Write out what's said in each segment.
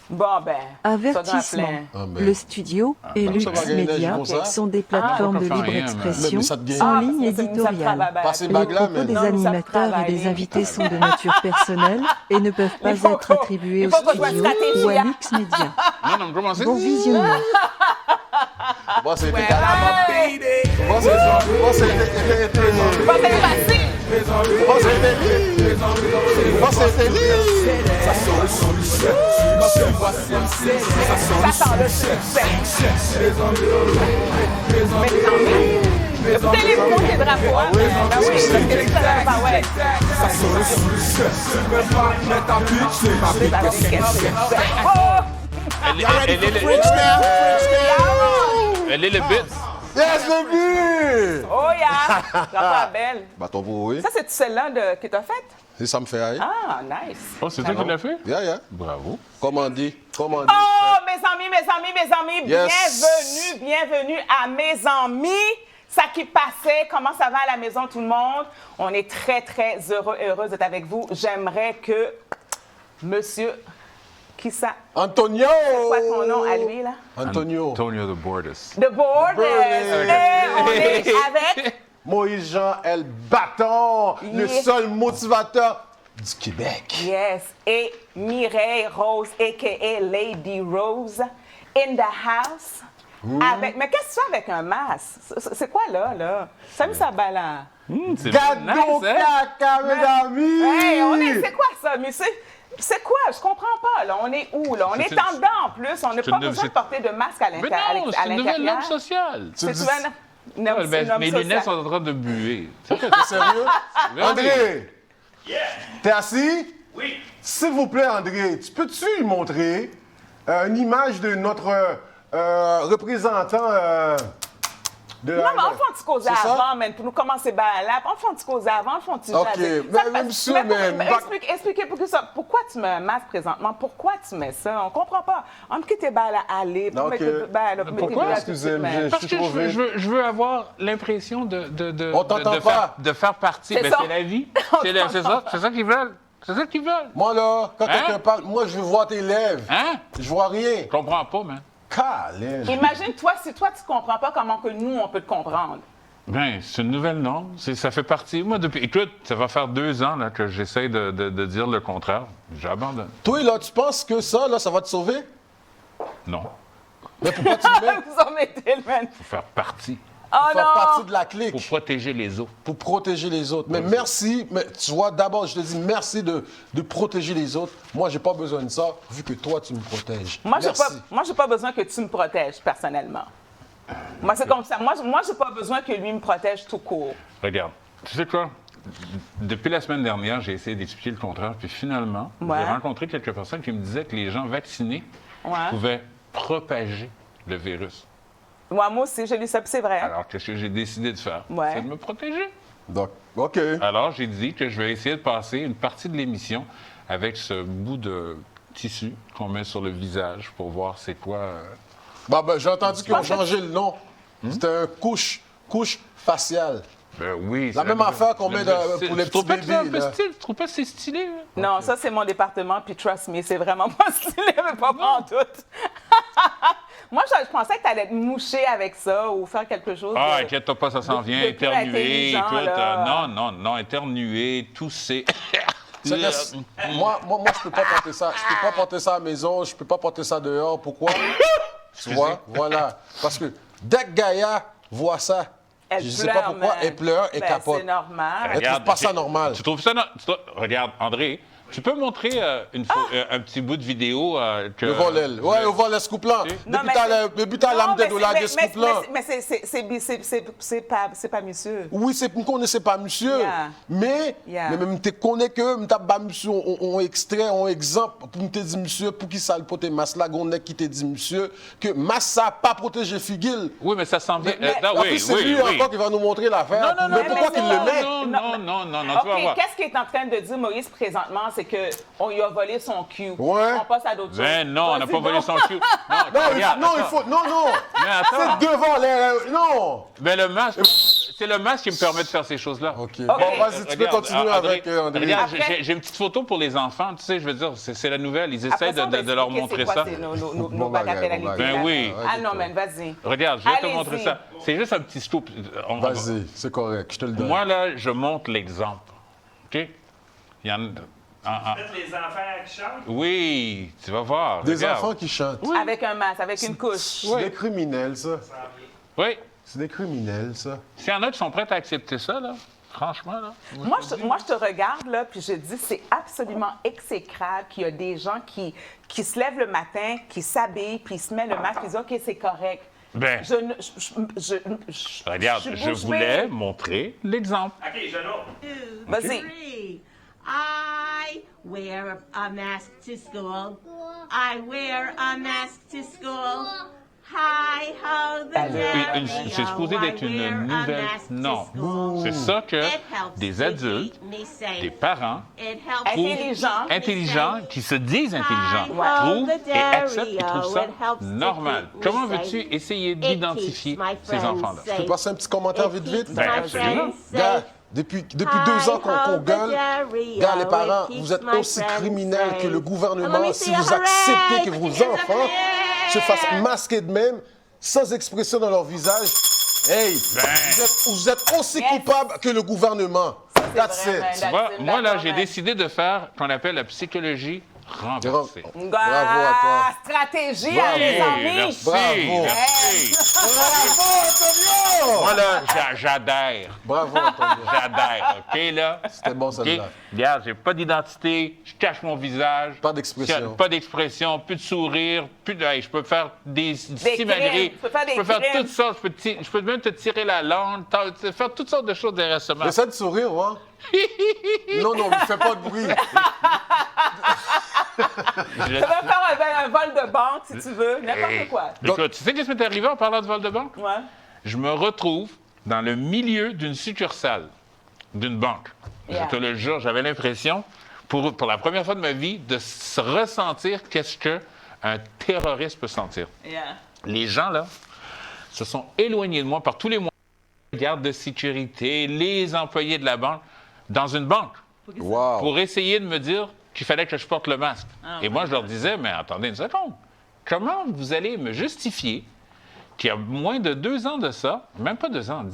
Bon, ben, Avertissement. Le studio et Lux Media sont des plateformes de libre expression en ligne éditoriale. Les propos des animateurs et des invités sont de nature personnelle et ne peuvent pas être attribués au studio ou à Lux Media. Bon visionnement. Moi, c'est écoutez les mots des drapeaux. Ben oui, parce que ça va, ouais. Elle est le bit. Yes, le but! Oh, yeah! La belle. Bâton pour oui. Ça, c'est celle-là que t'as faite? Et ça me fait rire. Ah, nice. Oh, c'est toi qui l'as fait? Yeah. Bravo. Comment dit? Oh, mes amis, Yes. bienvenue à Mes Amis. Ça qui passait, comment ça va à la maison tout le monde? On est très, très heureux d'être avec vous. J'aimerais que monsieur... Qui ça? Antonio! C'est quoi ton nom à lui, là? Antonio. Antonio the Borders. The Board. On est avec... Moïse Jean El Bâton, le seul motivateur du Québec. Yes. Et Mireille Rose, a.k.a. Lady Rose, in the house. Avec... Mais qu'est-ce que tu fais avec un masque? C'est quoi, là? Ça me là. C'est Cadeau nice, hein? caca, mes amis! Hey, c'est quoi ça, monsieur? C'est quoi? Je comprends pas, là. On est où, là? On est en dedans, en plus. On n'a pas besoin de porter de masque à Mais l'intérieur. non, c'est une nouvelle norme sociale. Mes lunettes sont en train de buer. T'es sérieux? André! T'es assis? Oui. S'il vous plaît, André, peux-tu lui montrer une image de notre représentant de la... Non, mais on fait un petit cause C'est ça? avant, man, pour nous commencer là. On fait un petit cause avant, on fait un petit OK, jaser. mais monsieur, mais... Expliquez pourquoi tu mets un masque présentement? Pourquoi tu mets ça? On comprend pas. On me quitte tes balles à aller. OK. Pourquoi? Excusez-moi, Parce que je veux avoir l'impression de On t'entend pas. de faire partie. C'est Ben, ça. c'est la vie. C'est ça qu'ils veulent. C'est ça qu'ils veulent. Moi, là, quand Hein? quelqu'un parle, moi, je veux voir tes lèvres. Hein? Je vois rien. Je comprends pas, man. Calais. Imagine-toi, si toi, tu comprends pas, comment que nous, on peut te comprendre. Ben, c'est une nouvelle norme. Ça fait partie. Moi, écoute, ça va faire 2 ans là, que j'essaie de dire le contraire. J'abandonne. Toi, là, tu penses que ça, là, ça va te sauver? Non. Mais pourquoi tu le mets? Vous en mettez, le man. Faut faire partie. Oh Pour faire non! partie de la clique. Pour protéger les autres. Pour protéger les autres. Mais merci, mais tu vois, d'abord, je te dis merci de protéger les autres. Moi, j'ai pas besoin de ça, vu que toi, tu me protèges. Moi, merci. j'ai pas besoin que tu me protèges, personnellement. Moi, c'est comme ça. Moi, j'ai pas besoin que lui me protège tout court. Regarde, tu sais quoi? Depuis la semaine dernière, j'ai essayé d'expliquer le contraire, puis finalement, Ouais. j'ai rencontré quelques personnes qui me disaient que les gens vaccinés Ouais. pouvaient propager le virus. Moi aussi, j'ai lu ça, puis c'est vrai. Alors, qu'est-ce que j'ai décidé de faire? Ouais. C'est de me protéger. Donc, OK. Alors, j'ai dit que je vais essayer de passer une partie de l'émission avec ce bout de tissu qu'on met sur le visage pour voir c'est quoi... Ben, j'ai entendu qu'ils ont changé le nom. C'était un couche faciale. Ben oui. La même affaire qu'on met pour les petits bébés. Là. Tu trouves pas que c'est stylé? Là? Non, ça, c'est mon département, puis trust me, c'est vraiment pas stylé, mais pas en tout. Moi, je pensais que tu allais te moucher avec ça ou faire quelque chose. Ah, inquiète-toi pas, ça s'en vient. de plus Éternuer, intelligent, écoute. là. Non, éternuer, tousser. Moi, je peux pas porter ça. Je peux pas porter ça à la maison. Je peux pas porter ça dehors. Pourquoi? Tu vois? Voilà. Parce que dès que Gaïa voit ça, Elle je sais pleure, pas pourquoi, man. elle pleure et Ben, capote. c'est normal. Elle trouve pas ça normal. Tu trouves ça Regarde, André, tu peux montrer un petit bout de vidéo que... Le volet. Ouais, le volet scoop-là. Non, Depuis ta lame de dollar de scoop-là. Mais c'est pas monsieur. Oui, c'est pour qu'on ne sait pas, monsieur. Yeah. Mais même te connais que m'ta pas monsieur on extrait, on exemple pour me te dire monsieur pour qui ça le pote masse là gon qui te dit monsieur que masse ça pas protéger figil. Oui, mais ça semble... Oui, c'est lui encore qui va nous montrer l'affaire. Non, Mais pourquoi qu'il le met? Non, tu vas voir. OK, qu'est-ce qu'il est en train de dire, Maurice, présentement, c'est qu'on lui a volé son cue. Ouais. On passe à d'autres choses. Ben non, on n'a Vas-y, pas volé donc. son cul. Non, regarde, Non, il attends. faut. Non. Mais attends. C'est devant les. Non. Ben le masque, C'est le masque qui me permet de faire ces choses-là. OK. Bon, vas-y, tu peux continuer avec André. Regarde, j'ai une petite photo pour les enfants. Tu sais, je veux dire, c'est la nouvelle. Ils essayent de leur montrer ça. Nos bagatelles à l'idée. Ben oui. Ah non, man, vas-y. Regarde, je vais te montrer ça. C'est juste un petit scoop. Vas-y, c'est correct, je te le donne. Moi, là, je montre l'exemple. OK? Il y en a... Peut-être les enfants qui chantent? Oui, tu vas voir. Des regarde. enfants qui chantent. Oui. Avec un masque, avec une couche. C'est des criminels, ça. Oui. C'est des criminels, ça. S'il y en a qui sont prêts à accepter ça, là, franchement, là. Moi, je te regarde, là, puis je dis, c'est absolument exécrable qu'il y a des gens qui se lèvent le matin, qui s'habillent, puis ils se mettent le masque, puis ils disent, OK, c'est correct. Ben, regarde, je voulais montrer l'exemple. OK, je note. Vas-y. I wear a mask to school. I wear a mask to school. Hi ho the Jerry. C'est supposé d'être une nouvelle. Non. C'est ça que des adultes, des parents, intelligents, qui se disent intelligents, trouvent et acceptent et trouvent ça normal. Comment veux-tu essayer d'identifier ces enfants-là? Je peux passer un petit commentaire vite? Ben, absolument. Gars, depuis 2 ans qu'on gueule, gars, les parents, vous êtes aussi criminels que le gouvernement si vous acceptez que vos enfants se fassent masquer de même, sans expression dans leur visage. Hey, vous êtes aussi coupables que le gouvernement. That's it. Moi, là, j'ai décidé de faire ce qu'on appelle la psychologie renversée. Bravo à toi. Stratégie, Bravo. les amis. Merci. Bravo. Merci. Bravo, Antonio! Moi, là, j'adhère. Bravo, Antonio. J'adhère, OK, là? C'était bon, OK? celle-là. Regarde, j'ai pas d'identité, je cache mon visage. Pas d'expression. Pas d'expression, plus de sourire, plus de... Hey, je peux faire des simagrées. Tu peux faire des crimes. toutes sortes. Je peux même te tirer la langue, faire toutes sortes de choses d'intéressement. Essaie de sourire, ouais. Non, mais fais pas de bruit. Tu veux faire un vol de banque, si tu veux, n'importe quoi. Écoute, tu sais qu'est-ce qui m'est arrivé en parlant de vol de banque? Ouais. Je me retrouve dans le milieu d'une succursale d'une banque. Yeah. Je te le jure, j'avais l'impression, pour la première fois de ma vie, de ressentir qu'est-ce qu'un terroriste peut sentir. Yeah. Les gens, là, se sont éloignés de moi par tous les moyens. Les gardes de sécurité, les employés de la banque, dans une banque, Wow. pour essayer de me dire qu'il fallait que je porte le masque. Et moi, je leur disais, mais attendez une seconde, comment vous allez me justifier qu'il y a moins de 2 ans de ça, même pas 2 ans,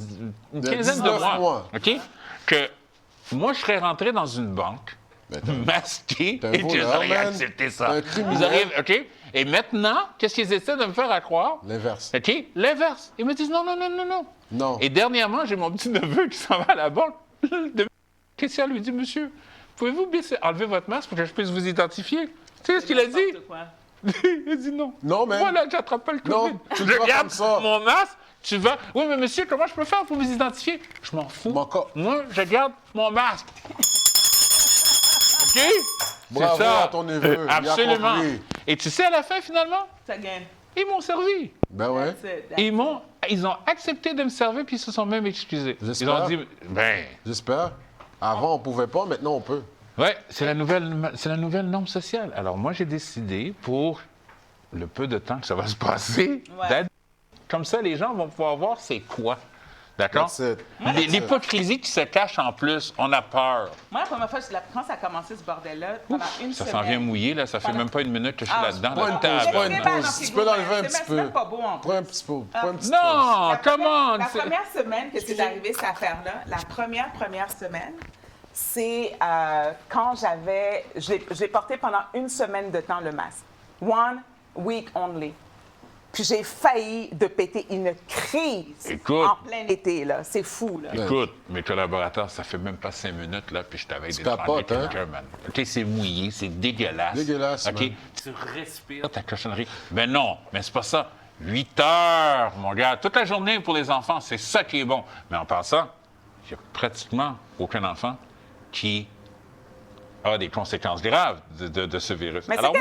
une quinzaine de mois, OK, que moi, je serais rentré dans une banque masqué et que j'aurais accepté ça. Vous auriez, OK? Et maintenant, qu'est-ce qu'ils essaient de me faire à croire? L'inverse. OK? L'inverse. Ils me disent non. Non. Et dernièrement, j'ai mon petit-neveu qui s'en va à la banque. Qu'est-ce qu'il lui dit, monsieur? Pouvez-vous enlever votre masque pour que je puisse vous identifier? Tu sais ce qu'il a dit? Il a dit non. Non, mais. Voilà, j'attrape pas le COVID. Non, tu le fais comme ça. Mon masque, tu vas. Oui, mais monsieur, comment je peux faire pour vous identifier? Je m'en fous. Moi, je garde mon masque. OK? Bravo c'est ça. à ton neveu. Absolument. Et tu sais, à la fin, finalement, Ça gagne. ils m'ont servi. Ben ouais. Ils ont accepté de me servir, puis ils se sont même excusés. J'espère. Ils ont dit, J'espère. Avant, on pouvait pas, maintenant, on peut. Oui, c'est la nouvelle norme sociale. Alors, moi, j'ai décidé, pour le peu de temps que ça va se passer, comme ça, les gens vont pouvoir voir c'est quoi. D'accord? L'hypocrisie qui se cache en plus, on a peur. Moi, la première fois, quand ça a commencé ce bordel-là, pendant une ça semaine... s'en vient mouiller, là. Ça fait même pas 1 minute que je suis là-dedans. Prends une pause. Tu peux l'enlever un petit peu. C'est même pas beau, en plus. Prends un petit peu. Non, comment? La première semaine que c'est arrivé, cette affaire-là, la première semaine, c'est quand je l'ai porté pendant 1 semaine de temps, le masque. 1 week only. Puis j'ai failli de péter une crise en plein été, là. C'est fou, là. Écoute, mes collaborateurs, ça fait même pas 5 minutes, là, puis je t'avais d'étrangler quelqu'un, man. OK, c'est mouillé, c'est dégueulasse. Dégueulasse, OK, man. tu respires ta cochonnerie. Mais non, mais c'est pas ça. 8 heures, mon gars. Toute la journée pour les enfants, c'est ça qui est bon. Mais en passant, il y a pratiquement aucun enfant qui a des conséquences graves de ce virus. Mais alors,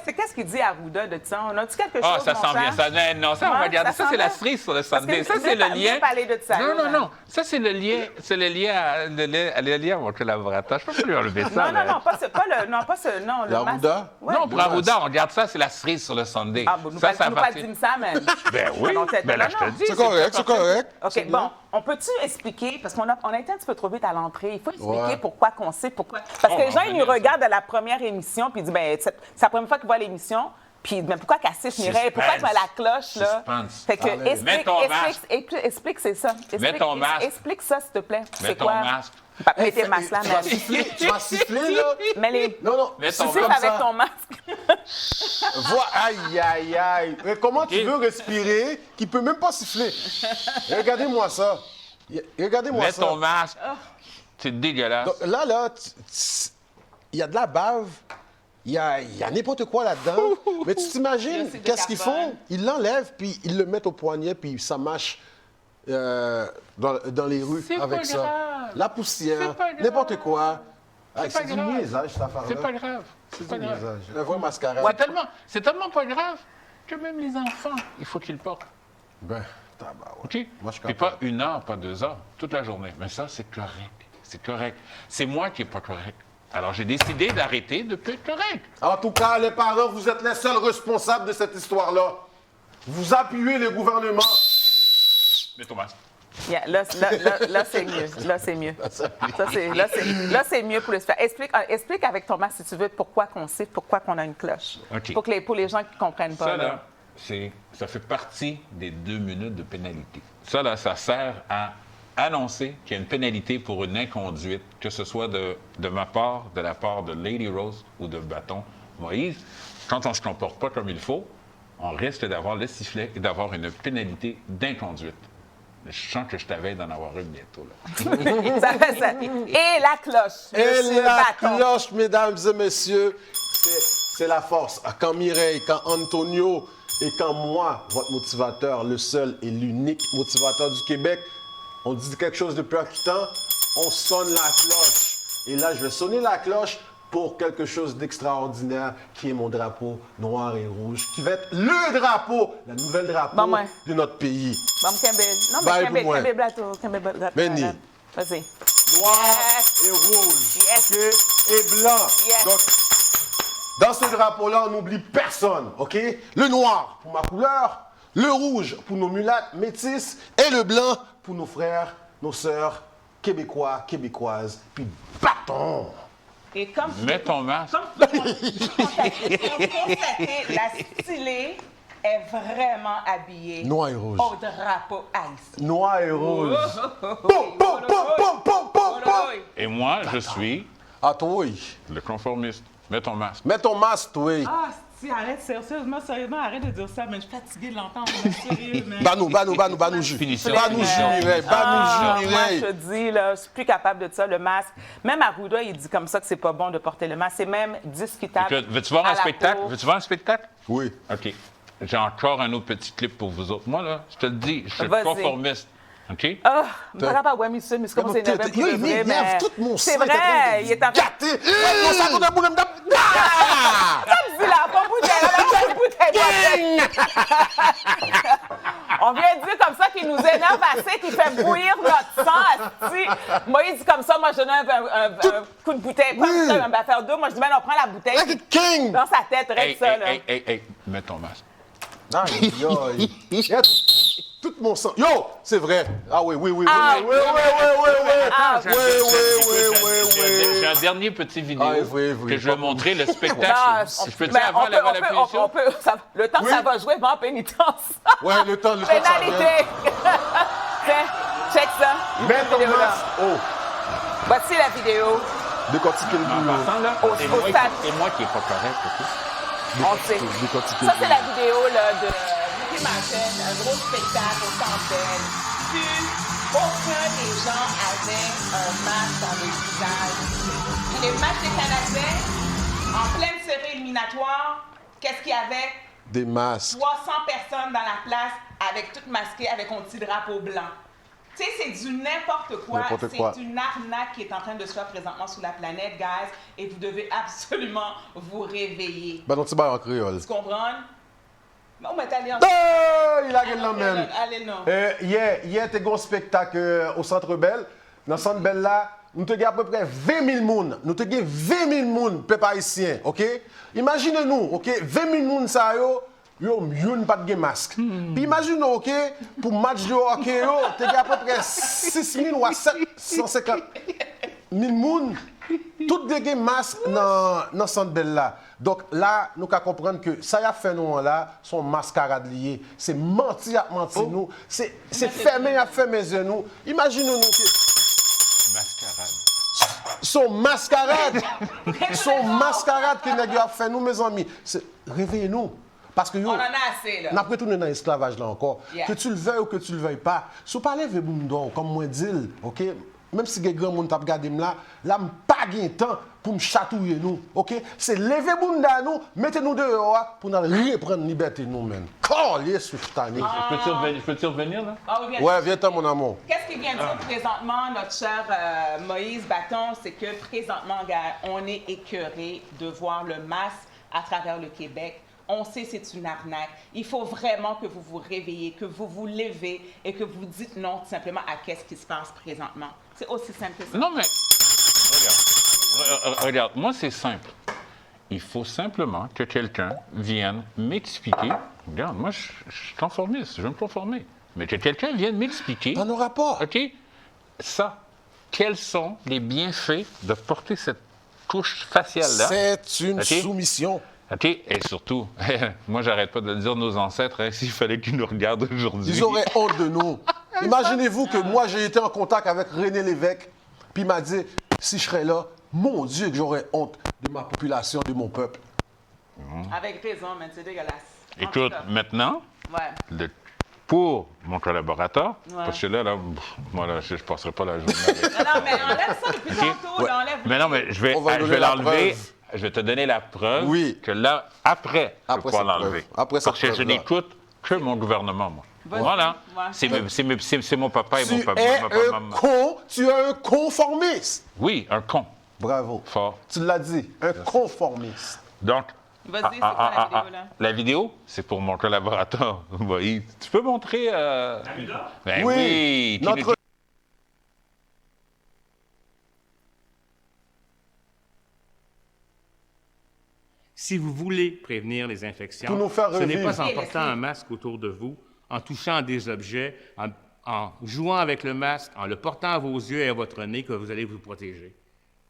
c'est qu'est-ce qu'il dit Arruda de ça? On a-tu quelque chose? Ah, ça sent bien. Ça, non, ça, on va regarder. Ça, c'est la cerise sur le sundae. Ça, c'est le lien. Non. Ça, c'est le lien. C'est le lien à mon collaborateur. Je ne peux plus enlever ça. Non, pas ce. Non, le Arruda? Non, pour Arruda, on regarde ça, c'est la cerise sur le sundae. Ah, nous pas dire ça, mais. Ben oui. Ben là, je te dis. C'est correct. OK, bon. On peut-tu expliquer, parce qu'on a été un petit peu trop vite à l'entrée, il faut expliquer pourquoi qu'on sait pourquoi. Parce que les gens, ils nous regardent à la première émission, puis ils disent, ben c'est la première fois qu'ils voient l'émission, puis ben, pourquoi Cassis Mireille, pourquoi tu as la cloche, là? Fait que, explique, c'est ça. Mets ton masque. Explique ça, s'il te plaît. Mets ton masque. Mets tes masques là, mais. Tu vas siffler, là? Mais Non. Siffle avec ton masque. Aïe. Mais comment tu veux respirer qui peut même pas siffler? Regardez-moi ça. Mets ton masque. C'est dégueulasse. Donc, là, il y a de la bave. Il y a n'importe quoi là-dedans. Mais tu t'imagines qu'est-ce qu'ils font? Ils l'enlèvent, puis ils le mettent au poignet, puis ça mâche dans les rues avec ça. Grave. La poussière, n'importe quoi. C'est du niaisage, cette affaire-là. C'est pas grave. C'est du niaisage. Un vrai mascarade. C'est tellement pas grave que même les enfants, il faut qu'ils le portent. Ben, tabarouette. OK? Moi, je suis Puis pas 1 heure, pas 2 heures, toute la journée. Mais ça, c'est correct. C'est correct. C'est moi qui n'ai pas correct. Alors, j'ai décidé d'arrêter de plus être correct. En tout cas, les parents, vous êtes les seuls responsables de cette histoire-là. Vous appuyez le gouvernement. Mets ton masque. Yeah, là, c'est mieux. Là, c'est mieux. Là, c'est mieux pour le faire. Explique avec ton masque, si tu veux, pourquoi qu'on a une cloche. OK. Pour les gens qui ne comprennent pas. Ça, là, ça fait partie des 2 minutes de pénalité. Ça, là, ça sert à annoncer qu'il y a une pénalité pour une inconduite, que ce soit de ma part, de la part de Lady Rose ou de Bâton Moïse. Quand on ne se comporte pas comme il faut, on risque d'avoir le sifflet et d'avoir une pénalité d'inconduite. Je sens que je t'avais d'en avoir une bientôt. Là. Ça fait ça. Et la cloche. Et la cloche, mesdames et messieurs, c'est la force. Quand Mireille, quand Antonio et quand moi, votre motivateur, le seul et l'unique motivateur du Québec, on dit quelque chose de percutant, on sonne la cloche. Et là, je vais sonner la cloche pour quelque chose d'extraordinaire qui est mon drapeau noir et rouge, qui va être le drapeau, la nouvelle drapeau de notre pays. Kembe Blato. Benny. Vas-y. Noir et rouge. OK? Et blanc. Donc, dans ce drapeau-là, on n'oublie personne. OK? Le noir pour ma couleur, le rouge pour nos mulattes métisses et le blanc pour nos frères, nos sœurs, québécois, québécoises, puis bâton. Et comme mets ton masque. Comme constater, la stylée est vraiment habillée noir et rouge. Au drapeau haïtien. Noir et rouge. Et moi, je suis le conformiste. Mets ton masque. Mets ton masque, oui. Ah, si, arrête, sérieusement, arrête de dire ça, mais je suis fatiguée de l'entendre. Sérieux, mais... Banou, jus. Finition. Banou, jus, Mireille. Moi, je te dis, là, je suis plus capable de ça, le masque. Même Arruda, il dit comme ça que c'est pas bon de porter le masque. C'est même discutable. Écoute, veux-tu voir un spectacle? Veux-tu voir un spectacle? Oui. OK. J'ai encore un autre petit clip pour vous autres. Moi, là, je te le dis, je suis conformiste. OK? Ah, pas grave, ouais, monsieur, mais c'est comme c'est énervé pour le vrai, mais... C'est vrai, il est en train... On vient de dire comme ça qu'il nous énerve assez, qu'il fait bouillir notre sang. Asti. Moi, il dit comme ça, moi, je donne un coup de bouteille. Pas ça, on va faire deux. Moi, je dis, ben, on prend la bouteille. Dans sa tête, reste ça, là. Hey, mets ton masque. Tout mon sang. Yo, c'est vrai. Ah oui. J'ai un dernier petit vidéo que je vais montrer, le spectacle. Je peux te dire avant la punition? Le temps que ça va jouer, va en pénitence. Ouais, le temps. Pénalité. Check ça. Mets ton masque. Oh. Voici la vidéo. Décortiquer le boulot. C'est moi qui n'ai pas correct, OK? On sait. Ça, c'est la vidéo là, de Ricky Martin, un gros spectacle au Centre Bell. Puis, aucun des gens avait un masque dans le visage. Puis les matchs des Canadiens, en pleine série éliminatoire, qu'est-ce qu'il y avait? Des masques. 300 personnes dans la place avec toutes masquées avec un petit drapeau blanc. Tu sais, c'est du n'importe quoi. C'est une arnaque qui est en train de se faire présentement sur la planète, guys. Et vous devez absolument vous réveiller. Ben non, tu vas en créole. Tu comprends? Non, mais t'allais en... Oh, il a gagné là même. Allez, non. Hier, tu as un spectacle au Centre Bell. Dans le Centre Bell là, nous avons à peu près 20 000 personnes. Nous avons 20 000 personnes, peuple haïtien, OK? Imaginez-nous, OK? 20 000 personnes, ça y a pas de masque. Puis imaginez, OK? Pour match de hockey, tu as à peu près 6 000 ou 750 000 personnes. Toutes des masques dans le Centre Bell là. Donc là, nous devons comprendre que ça y a fait nous là, sont mascarades liées. C'est menti à mentir nous. C'est fermé à fermer nous. Imaginez-nous que... Son mascarade que nous avons fait nous, mes amis. Réveillez-nous. Parce que on en a assez, là. On a retourné dans l'esclavage là encore. Yeah. Que tu le veuilles ou que tu le veuilles pas. Si vous parlez de vous, comme moi dis, OK? Même si les grands gens ont regardé là, je n'ai pas de temps pour me chatouiller nous. OK? C'est lever Bunda nous, mettez-nous dehors pour nous reprendre la liberté nous-mêmes. Collier sur cette année. Je peux-tu revenir là? Ah, oui, viens-t'en, mon amour. Qu'est-ce qu'il vient de dire présentement, notre cher Moïse Bâton, c'est que présentement, gars, on est écœuré de voir le masque à travers le Québec. On sait que c'est une arnaque. Il faut vraiment que vous vous réveillez, que vous vous levez et que vous dites non tout simplement à qu'est-ce qui se passe présentement. C'est aussi simple que ça. Non, mais regarde, moi c'est simple. Il faut simplement que quelqu'un vienne m'expliquer. Regarde, moi je suis conformiste, je vais me conformer. Mais que quelqu'un vienne m'expliquer. Dans nos rapports. OK, ça, quels sont les bienfaits de porter cette couche faciale-là? C'est une soumission. OK, et surtout, moi, j'arrête pas de dire nos ancêtres, hein, s'il fallait qu'ils nous regardent aujourd'hui. Ils auraient honte de nous. Imaginez-vous que moi, j'ai été en contact avec René Lévesque, puis il m'a dit, si je serais là, mon Dieu, que j'aurais honte de ma population, de mon peuple. Avec raison, mais c'est dégueulasse. Écoute, maintenant, pour mon collaborateur, parce que là, moi, là, je ne passerai pas la journée avec... Non, mais enlève ça depuis tantôt, enlève... Mais non, mais je vais l'enlever... Je vais te donner la preuve que là, après je vais pouvoir l'enlever. Parce que je n'écoute que mon gouvernement, moi. Voilà. C'est mon papa et mon papa. Tu es un conformiste. Oui, un con. Bravo. Fort. Tu l'as dit, un conformiste. Donc, vas-y, c'est quoi la vidéo, là? La vidéo, c'est pour mon collaborateur, Moïse. Tu peux montrer... Ben oui. Notre... Si vous voulez prévenir les infections, ce n'est pas en portant un masque autour de vous, en touchant à des objets, en jouant avec le masque, en le portant à vos yeux et à votre nez que vous allez vous protéger.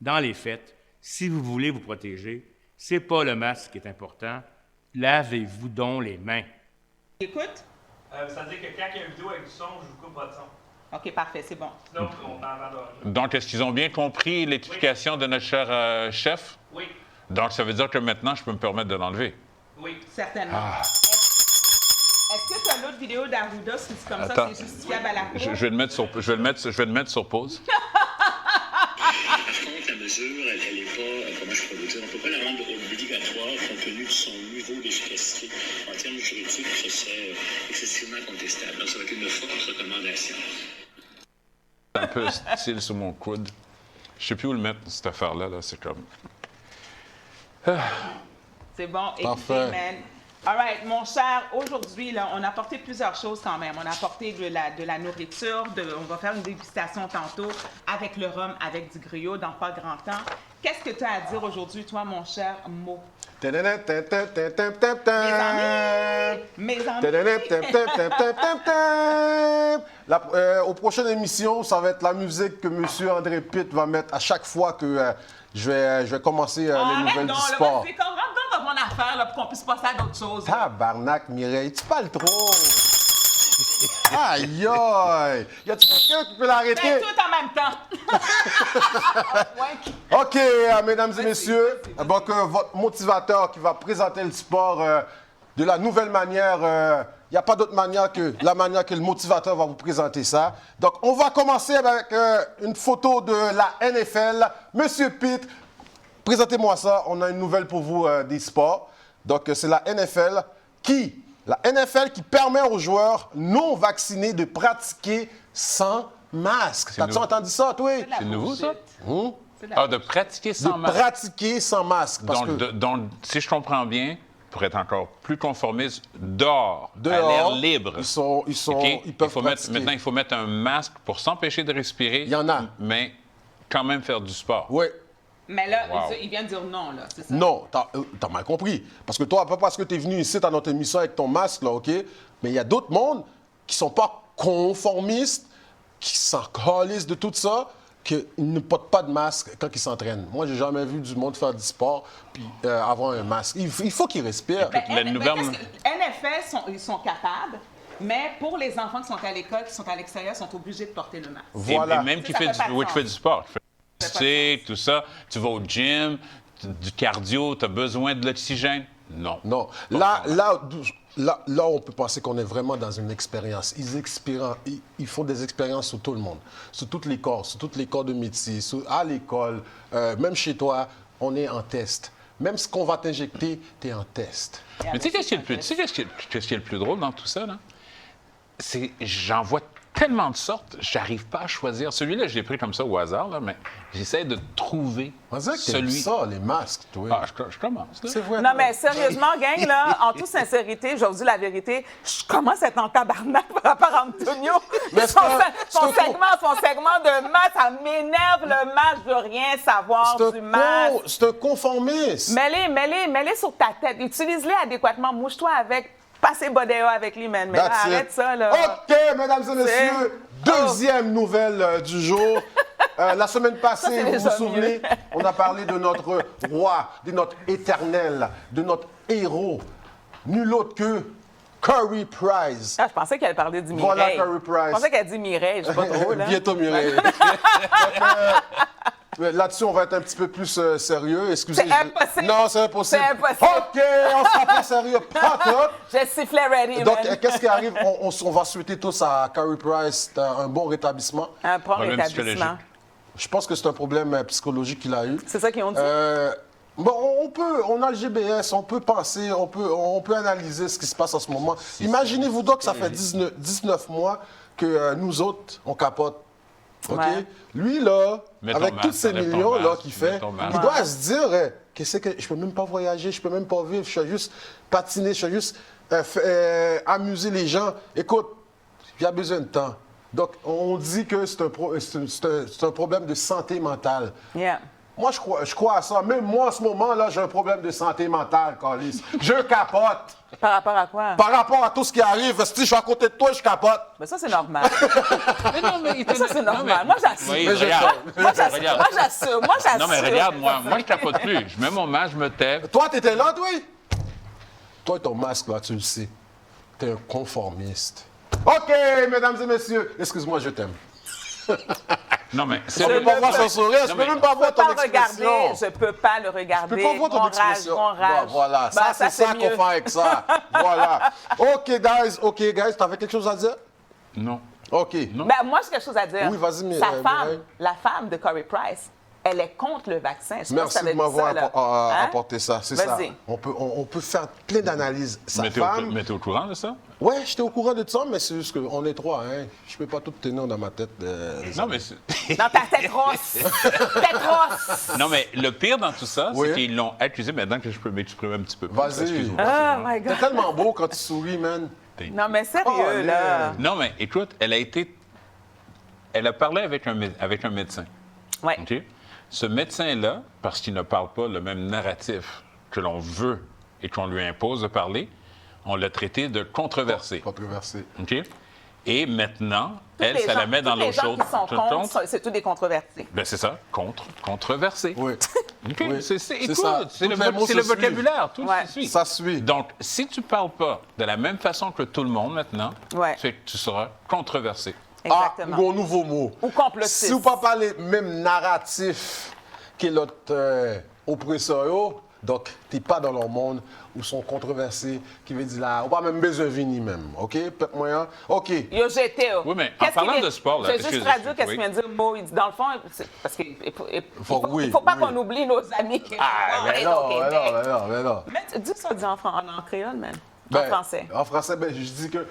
Dans les faits, si vous voulez vous protéger, ce n'est pas le masque qui est important. Lavez-vous donc les mains. Écoute. Ça veut dire que quand il y a une vidéo avec du son, je vous coupe votre son. OK, parfait, c'est bon. Sinon, on t'entend. Donc, est-ce qu'ils ont bien compris l'explication de notre cher chef? Oui. Donc, ça veut dire que maintenant, je peux me permettre de l'enlever? Oui. Certainement. Est-ce que tu as l'autre vidéo d'Arruda, si c'est comme ça, c'est justifiable à la cour? Je vais le mettre sur pause. Par contre, la mesure, elle n'est pas, comment je peux vous dire, on ne peut pas la rendre obligatoire compte tenu de son niveau d'efficacité. En termes juridiques, ce serait excessivement contestable. Donc, ça va être une forte recommandation. Un peu style sur mon coude. Je ne sais plus où le mettre, cette affaire-là. Là. C'est comme... C'est bon, écoutez, man. All right, mon cher, aujourd'hui, là, on a apporté plusieurs choses quand même. On a apporté de la nourriture, on va faire une dégustation tantôt avec le rhum, avec du griot dans pas grand temps. Qu'est-ce que tu as à dire aujourd'hui, toi, mon cher Mo? Mes amis! Aux prochaines émissions, ça va être la musique que M. André Pitt va mettre à chaque fois que je vais commencer les nouvelles du sport. C'est comme rentre dans mon affaire là, pour qu'on puisse passer à d'autres choses. Tabarnak, Mireille, tu parles trop! Aïe, aïe! Y a-tu quelqu'un qui peut l'arrêter? C'est tout en même temps. OK, mesdames et messieurs, donc, votre motivateur qui va présenter le sport de la nouvelle manière. Il n'y a pas d'autre manière que la manière que le motivateur va vous présenter ça. Donc, on va commencer avec une photo de la NFL. Monsieur Pitt, présentez-moi ça. On a une nouvelle pour vous des sports. Donc, c'est la NFL qui permet aux joueurs non vaccinés de pratiquer sans masque. T'as-tu entendu ça, toi? C'est nouveau, ça? Ah, de pratiquer sans masque. Pratiquer sans masque. Parce donc, si je comprends bien, pour être encore plus conformiste, dehors, à l'air libre. Ils peuvent pratiquer. Maintenant, il faut mettre un masque pour s'empêcher de respirer. Il y en a. Mais quand même faire du sport. Oui. Mais là, il vient de dire non, là, c'est ça? Non, t'as mal compris. Parce que toi, pas parce que t'es venu ici dans notre émission avec ton masque, là, OK? Mais il y a d'autres mondes qui sont pas conformistes, qui s'en calissent de tout ça, qu'ils ne portent pas de masque quand ils s'entraînent. Moi, j'ai jamais vu du monde faire du sport puis avoir un masque. Il faut qu'ils respirent. NFL, ils sont capables, mais pour les enfants qui sont à l'école, qui sont à l'extérieur, sont obligés de porter le masque. Voilà. Et même qui fait du sport, tu fais tout ça, tu vas au gym, du cardio, tu as besoin de l'oxygène. Non. Non. Là, on peut penser qu'on est vraiment dans une expérience. Ils font des expériences sur tout le monde, sur tous les corps de métier, à l'école, même chez toi, on est en test. Même ce qu'on va t'injecter, tu es en test. Mais tu sais qu'est-ce qui est le plus drôle dans tout ça, là? J'en vois tellement de sortes, j'arrive pas à choisir. Celui-là, je l'ai pris comme ça au hasard, là, mais j'essaie de trouver celui... ça, les masques, toi. Ah, je commence, là. C'est vrai. Non, mais sérieusement, gang, là, en toute sincérité, je vous dis la vérité, je commence à être en tabarnak par rapport à Antonio. Son segment de maths, ça m'énerve le match, je veux rien savoir du maths. C'est un conformiste. Mets-les sur ta tête. Utilise-les adéquatement. Mouche-toi avec. Passez Bodéo avec lui, man. Mais là, arrête ça, là. OK, mesdames et messieurs, deuxième nouvelle du jour. La semaine passée, vous vous souvenez, on a parlé de notre roi, de notre éternel, de notre héros. Nul autre que Curry Price. Ah, je pensais qu'elle parlait du Mireille. Voilà Curry Price. Je pensais qu'elle dit Mireille, je sais pas trop, là. Bientôt Mireille. Là-dessus, on va être un petit peu plus sérieux. Excusez. C'est impossible. Non, c'est impossible. C'est impossible. OK, on sera pas sérieux. Pas tout. J'ai sifflé ready, Donc, qu'est-ce qui arrive? On va souhaiter tous à Curry Price un bon rétablissement. Un bon rétablissement. Je pense que c'est un problème psychologique qu'il a eu. C'est ça qu'ils ont dit? Bon, on a le GBS, on peut penser, on peut analyser ce qui se passe en ce moment. Imaginez-vous donc que ça fait 19 mois que nous autres, on capote. OK? Ouais. Lui, là, avec tous ces millions qu'il fait, il doit se dire, qu'est-ce que je peux même pas voyager, je peux même pas vivre, je fais juste patiner, je fais juste amuser les gens. Écoute, il y a besoin de temps. Donc, on dit que c'est un problème de santé mentale. Yeah. Moi, je crois à ça. Même moi, en ce moment-là, j'ai un problème de santé mentale, Carlis. Je capote. Par rapport à quoi? Par rapport à tout ce qui arrive. Si je suis à côté de toi, je capote. Mais ça, c'est normal. Mais ça, c'est normal. Moi, j'assume. Oui, moi, j'assume. Non, mais regarde, moi, je capote plus. Je mets mon masque, je me tais. Toi, t'étais là, toi? Toi et ton masque, là, tu le sais. T'es un conformiste. OK, mesdames et messieurs. Excuse-moi, je t'aime. Non, mais on ne peut pas voir son sourire, je ne peux même pas voir ton expression. Je ne peux pas le regarder. Je ne peux pas voir ton expression. Rage. Voilà, c'est ça qu'on fait avec ça. Voilà. OK, guys, tu avais quelque chose à dire? Non. OK. Ben, moi, j'ai quelque chose à dire. Oui, vas-y, mais... La femme de Curry Price, elle est contre le vaccin. Merci de m'avoir apporté ça. C'est ça. On peut faire plein d'analyses. Mais t'es au courant de ça? Oui, j'étais au courant de ça, mais c'est juste qu'on est trois. Hein. Je peux pas tout tenir dans ma tête. Non, mais dans ta tête rosse. Tête rosse. Non, mais le pire dans tout ça, c'est qu'ils l'ont accusé. Maintenant que je peux m'exprimer un petit peu plus. Vas-y. Oh my God. T'es tellement beau quand tu souris, man. Non, mais sérieux, là. Non, mais écoute, elle a parlé avec un médecin. Oui. OK? Ce médecin-là, parce qu'il ne parle pas le même narratif que l'on veut et qu'on lui impose de parler, on l'a traité de controversé. Controversé. OK? Et maintenant, ça la met dans l'eau chaude. Les gens qui sont contre, c'est tout des controversés. Bien, c'est ça. Controversé. Oui. OK? Oui. C'est le vocabulaire. Tout suit. Ça suit. Donc, si tu ne parles pas de la même façon que tout le monde maintenant, tu seras controversé. Exactement. Ou un nouveau mot. Ou complotiste. Si vous ne parlez pas les mêmes narratifs que l'autre oppresseur, donc tu n'es pas dans leur monde où sont controversés, qui veut dire là, on va même besoin de venir même, OK? Moyen. OK. Yo, j'étais. Oui, mais en parlant de sport, là... Je vais juste traduire qu'est-ce qu'il vient de dire. Bon, il dit, dans le fond, parce qu'il ne faut pas qu'on oublie nos amis. Mais non. Mais dis ça en créole, man. En français. En français, je dis que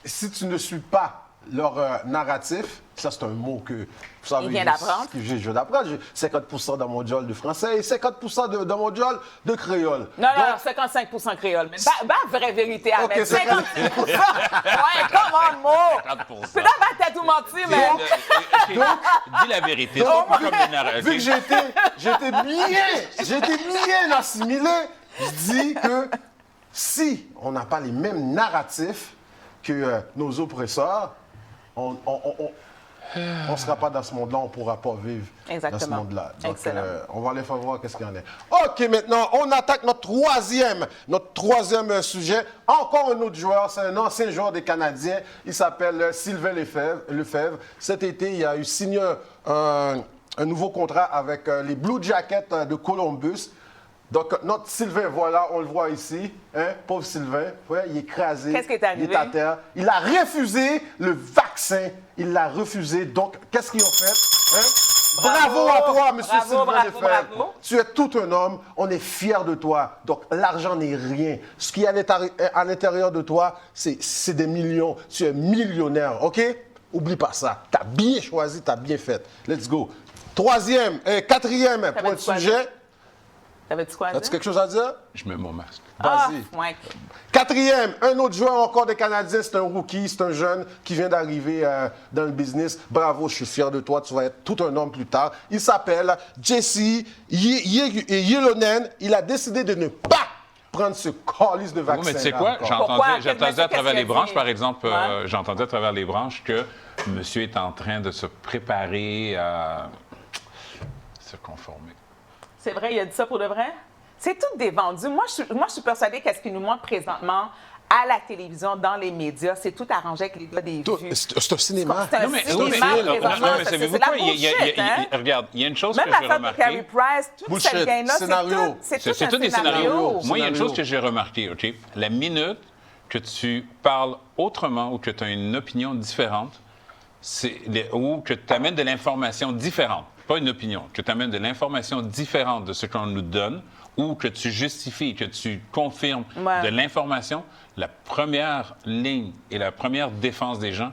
si tu ne suis pas leur narratif, ça c'est un mot que, vous savez, il vient d'apprendre. Je viens d'apprendre. J'ai 50% dans mon job de français et 50% dans mon job de créole. Non, 55% créole. Vraie vérité, avec 56%. Ouais, comment le mot? Peut-être que t'as tout menti, mais... Donc, dis la vérité. Vu que j'ai été bien assimilé, je dis que si on n'a pas les mêmes narratifs que nos oppresseurs, on ne sera pas dans ce monde-là, on ne pourra pas vivre dans ce monde-là. Donc, on va aller faire voir qu'est-ce qu'il y en a. OK, maintenant, on attaque notre troisième sujet. Encore un autre joueur, c'est un ancien joueur des Canadiens. Il s'appelle Sylvain Lefebvre. Cet été, il a eu signé un nouveau contrat avec les Blue Jackets de Columbus. Donc, notre Sylvain, voilà, on le voit ici. Hein? Pauvre Sylvain. Ouais, il est écrasé. Qu'est-ce qui est arrivé? Il est à terre. Il a refusé le vaccin. Il l'a refusé. Donc, qu'est-ce qu'ils ont fait? Hein? Bravo à toi, M. Sylvain Lefebvre. Tu es tout un homme. On est fiers de toi. Donc, l'argent n'est rien. Ce qui est à l'intérieur de toi, c'est des millions. Tu es millionnaire, OK? Oublie pas ça. Tu as bien choisi, tu as bien fait. Let's go. Quatrième point de sujet. T'avais-tu quoi à dire? As-tu quelque chose à dire? Je mets mon masque. Vas-y. Ouais. Quatrième, un autre joueur encore des Canadiens, c'est un rookie, c'est un jeune qui vient d'arriver dans le business. Bravo, je suis fier de toi, tu vas être tout un homme plus tard. Il s'appelle Jesse Ylonen. Il a décidé de ne pas prendre ce calice de vaccin. Oui, mais tu sais quoi? J'entendais à travers les branches, par exemple, j'entendais à travers les branches que monsieur est en train de se préparer à se conformer. C'est vrai, il a dit ça pour de vrai? C'est tout des vendus. Moi, je suis persuadée qu'est-ce qu'il nous montre présentement à la télévision, dans les médias, c'est tout arrangé avec les gars des vues. C'est un cinéma. C'est un cinéma présentement. C'est la bullshit, hein? Regarde, il y a une chose que j'ai remarquée. Même l'affaire de Carey Price, toute cette gang-là, c'est tout des scénarios. Moi, il y a une chose que j'ai remarquée, OK? La minute que tu parles autrement ou que tu as une opinion différente, ou que tu amènes de l'information différente, pas une opinion, que tu amènes de l'information différente de ce qu'on nous donne, ou que tu justifies, que tu confirmes de l'information, la première ligne et la première défense des gens,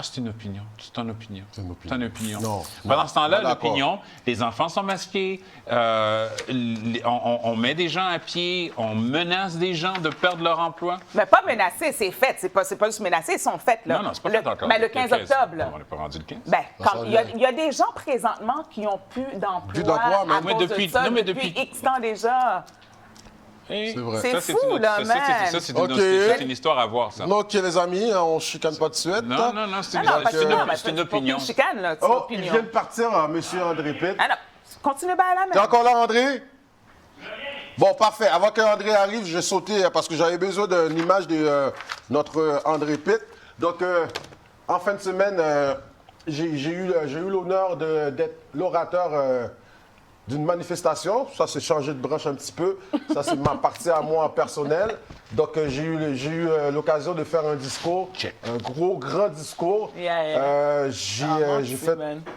c'est une opinion, c'est ton opinion. C'est une opinion. Non, pendant ce temps-là, l'opinion, les enfants sont masqués, on met des gens à pied, on menace des gens de perdre leur emploi. Mais pas menacés, c'est fait. C'est pas juste menacés, ils sont faits. Là. Non, c'est pas fait encore. Mais le 15 octobre. Là. On n'est pas rendu le 15. Il y a des gens présentement qui n'ont plus d'emploi à cause de ça depuis X temps déjà. C'est vrai. C'est fou, là, man. Ça, c'est une histoire à voir, ça. OK, les amis, on ne chicane pas de suite. Non, c'est une opinion. C'est une chicane, là. Oh, il vient de partir, M. André Pitt. Ah non, continue bien là, mais... T'es encore là, André? Bon, parfait. Avant que André arrive, je vais sauter parce que j'avais besoin d'une image de notre André Pitt. Donc, en fin de semaine, j'ai eu l'honneur d'être l'orateur d'une manifestation. Ça, c'est changé de branche un petit peu. Ça, c'est ma partie à moi personnelle. Donc, j'ai eu l'occasion de faire un discours, un grand discours.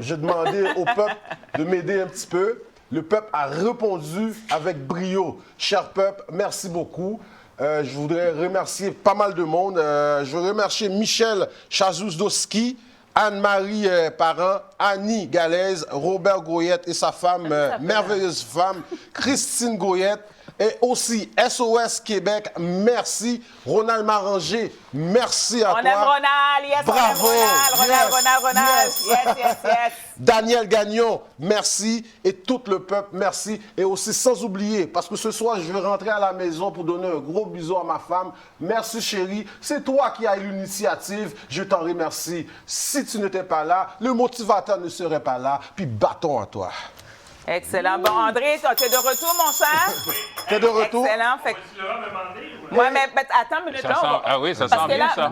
J'ai demandé au peuple de m'aider un petit peu. Le peuple a répondu avec brio. Cher peuple, merci beaucoup. Je voudrais remercier pas mal de monde. Je veux remercier Michel Chazouzdowski, Anne-Marie Parent, Annie Galaise, Robert Goyette et sa femme, merveilleuse femme, Christine Goyette, et aussi SOS Québec, merci. Ronald Maranger, merci à toi. On aime Ronald, yes, bravo. Ronald, yes. Daniel Gagnon, merci. Et tout le peuple, merci. Et aussi, sans oublier, parce que ce soir, je vais rentrer à la maison pour donner un gros bisou à ma femme. Merci, chérie. C'est toi qui as eu l'initiative. Je t'en remercie. Si tu n'étais pas là, le motivateur ne serait pas là. Puis, bâton à toi. Excellent. Bon, André, tu es de retour, mon cher? Tu es de retour? Excellent. Tu l'auras demandé? Oui, mais attends une minute. Ah oui, ça sent bien, ça.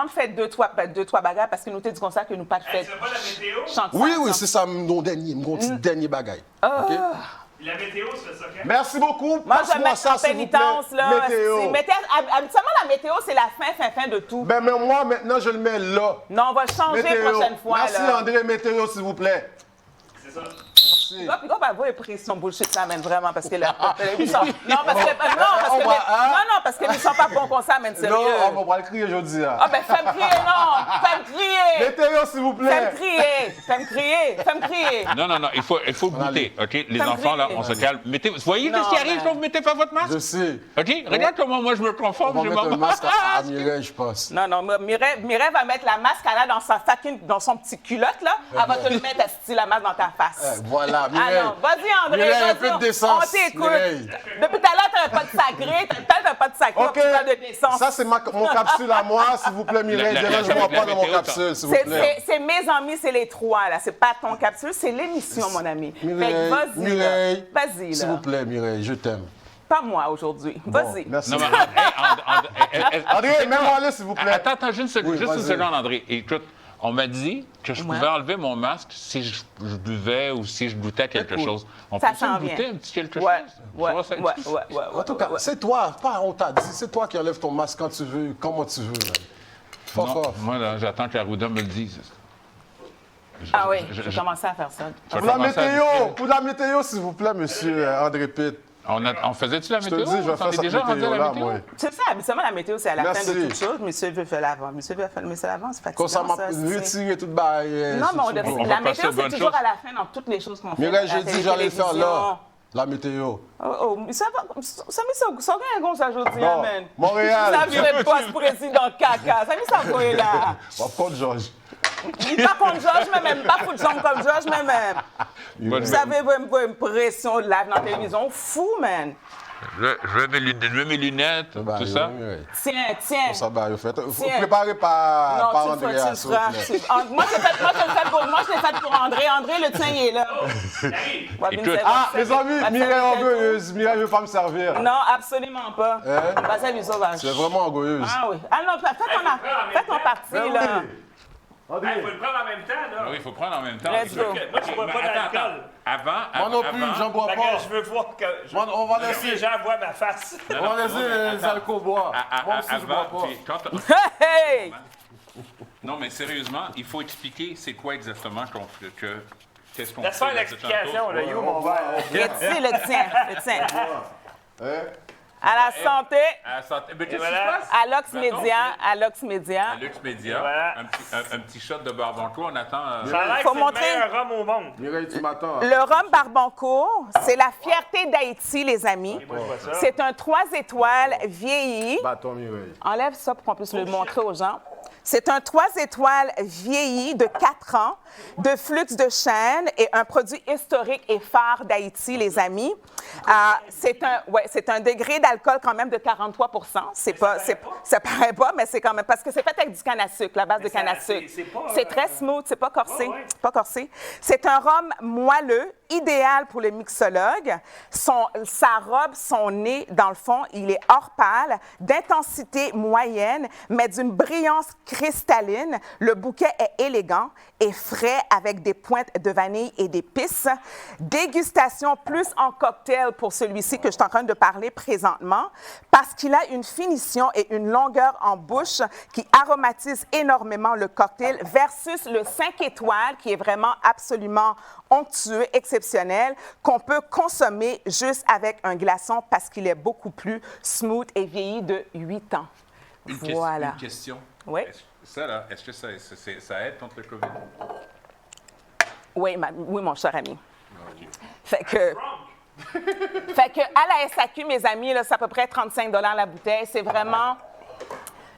On fait deux, trois bagages parce que nous t'es dit comme ça que nous pas de fait. C'est pas la météo? Oui, c'est ça, mon dernier bagage. Okay? La météo, c'est ça, quand? Merci beaucoup. Moi, je mets ça, pénitence, là. Météo. Habituellement, la météo, c'est la fin de tout. Ben, mais moi, maintenant, je le mets là. Non, on va changer la prochaine fois. Merci, là. André, météo, s'il vous plaît. C'est ça. Puis on va avoir pris son bullshit, ça amène vraiment, parce que la télévision... Non, parce parce qu'ils ne sont pas bons comme ça, mais sérieux. Non, on va le crier aujourd'hui. Ah, ben, fais-moi crier, non! Fais-moi crier! Météo, s'il vous plaît! Fais-moi crier! Fais-moi crier! Fais-moi crier! Non, il faut goûter, OK? Les enfants, là, on se calme. Mettez, vous voyez ce qui arrive quand vous mettez pas votre masque? Je sais. OK? Regarde comment moi je me conforme. On va mettre un masque à Mireille, je pense. Non, Mireille va mettre la masque là dans son petit culotte, là. Elle va te le mettre à la masque dans ta face. Voilà, Mireille. Ah non, vas-y, André, Mireille, un vas-y, peu de décence, on t'écoute. Mireille. Depuis tout à l'heure, tu n'avais pas de sacré, t'avais pas de sacré, OK. tu parles de décence. Ça, c'est mon capsule à moi, s'il vous plaît, Mireille. Dérange-moi pas dans mon capsule, s'il vous plaît. C'est mes amis, c'est les trois, là. C'est pas ton capsule, c'est l'émission, mon ami. Mireille, Vas-y, vas-y, s'il vous plaît, Mireille, je t'aime. Pas moi aujourd'hui. Vas-y. Merci. Non, mais André, mets-moi là, s'il vous plaît. Attends, juste une vas-y. seconde, André. Écoute, on m'a dit que je pouvais enlever mon masque si je buvais ou si je goûtais quelque chose. On peut goûter un petit quelque chose? Ouais. En tout cas, c'est toi, pas on t'a dit, c'est toi qui enlèves ton masque quand tu veux, comment tu veux. Fuck Non, off. moi, là, j'attends qu'Arruda me le dise. Ah oui, j'ai commencé à faire ça. Pour la météo, s'il vous plaît, monsieur André Pitt. On faisait-tu la météo? Je te dis, je vais faire cette météo-là, moi. C'est ça, habituellement, la météo, c'est à la fin de toute chose. Monsieur veut faire l'avant. Monsieur veut faire l'avant, c'est fatigant. Quand ça m'a retiré toute baille. Non, mais la météo, c'est toujours à la fin dans toutes les choses qu'on fait. Mireille, j'ai dit, j'allais faire là. La météo. Ça vient comme ça aujourd'hui, man. Montréal. Ça vient pas ce président caca. Ça vient ça pour là. Par contre, Georges. Pas contre Georges, mais même pas pour de gens comme Georges, mais même. Vous savez, vous avez une pression live dans la télévision. Fou, man. Je mets mes lunettes, tout ça. Tiens. Ça va, vous faites. Préparez par André. Moi, je l'ai fait pour André. André, le tien, il est là. Les amis, Mireille orgueilleuse. Mireille ne veut pas me servir. Non, absolument pas. Pas du sauvage. C'est vraiment orgueilleuse. Ah oui. Ah non, fais ton parti, là. Il faut le prendre en même temps, là. Oui, il faut prendre en même temps. Let's go. Moi, je ne bois pas d'alcool. Moi non plus, j'en bois pas. Je veux voir que On va laisser les gens voient ma face. On va laisser les alcools boire. Moi aussi, je bois pas. Hey! Non, mais sérieusement, il faut expliquer c'est quoi exactement qu'est-ce qu'on fait. Laisse faire l'explication, là, you, mon verre. Le tien. À la santé. À la santé. Mais qu'est-ce qui se passe? À Lux Média. À Lux Média. Voilà. Un petit shot de Barbancourt. On attend. Ça a l'air que c'est le meilleur rhum au monde. Mireille, tu m'attends. Le rhum Barbancourt, c'est la fierté d'Haïti, les amis. Moi, je vois ça. C'est un 3 étoiles vieilli. Bâton, Mireille. Enlève ça pour qu'on puisse le montrer aux gens. C'est un 3 étoiles vieilli de 4 ans, de flux de chêne et un produit historique et phare d'Haïti, les amis. C'est un degré d'alcool quand même de 43 ça paraît pas, mais c'est quand même... Parce que c'est fait avec du canne à sucre, la base de canne à sucre. C'est très smooth, c'est pas corsé. Ouais. Pas corsé. C'est un rhum moelleux, idéal pour le mixologue. Sa robe, son nez, dans le fond, il est hors pâle, d'intensité moyenne, mais d'une brillance cristalline. Le bouquet est élégant et frais avec des pointes de vanille et d'épices. Dégustation plus en cocktail pour celui-ci que je suis en train de parler présentement parce qu'il a une finition et une longueur en bouche qui aromatise énormément le cocktail versus le 5 étoiles qui est vraiment absolument onctueux, exceptionnel, qu'on peut consommer juste avec un glaçon parce qu'il est beaucoup plus smooth et vieilli de 8 ans. Voilà. Une question. Oui. Est-ce que ça aide contre le COVID? Oui, mon cher ami. Okay. Fait que à la SAQ, mes amis, là, c'est à peu près 35 $ la bouteille. C'est vraiment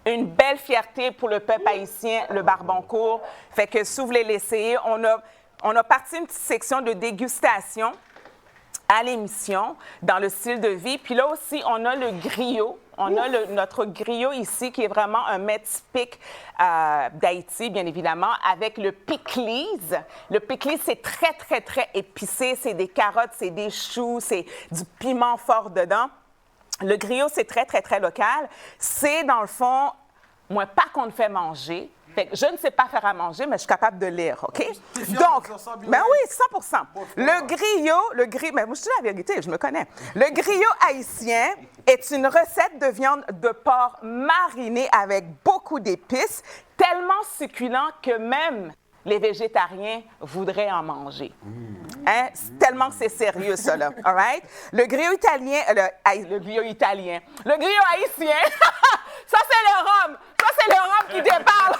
une belle fierté pour le peuple haïtien, le Barbancourt. Fait que si vous voulez l'essayer, on a parti une petite section de dégustation à l'émission dans le style de vie. Puis là aussi, on a le griot. On a notre griot ici qui est vraiment un mets typique d'Haïti, bien évidemment, avec le pickles. Le pickles, c'est très, très, très épicé. C'est des carottes, c'est des choux, c'est du piment fort dedans. Le griot, c'est très, très, très local. C'est, dans le fond, moi, pas qu'on le fait manger. Fait que je ne sais pas faire à manger, mais je suis capable de lire, OK? Donc, ben oui, 100%. Le griot, mais moi, je dis la vérité, je me connais. Le griot haïtien est une recette de viande de porc marinée avec beaucoup d'épices, tellement succulent que même les végétariens voudraient en manger. Hein? Tellement que c'est sérieux, ça, là. All right? Le griot italien, le griot italien, le griot haïtien, ça, c'est le rhum. Ça, c'est le rhum qui déparle.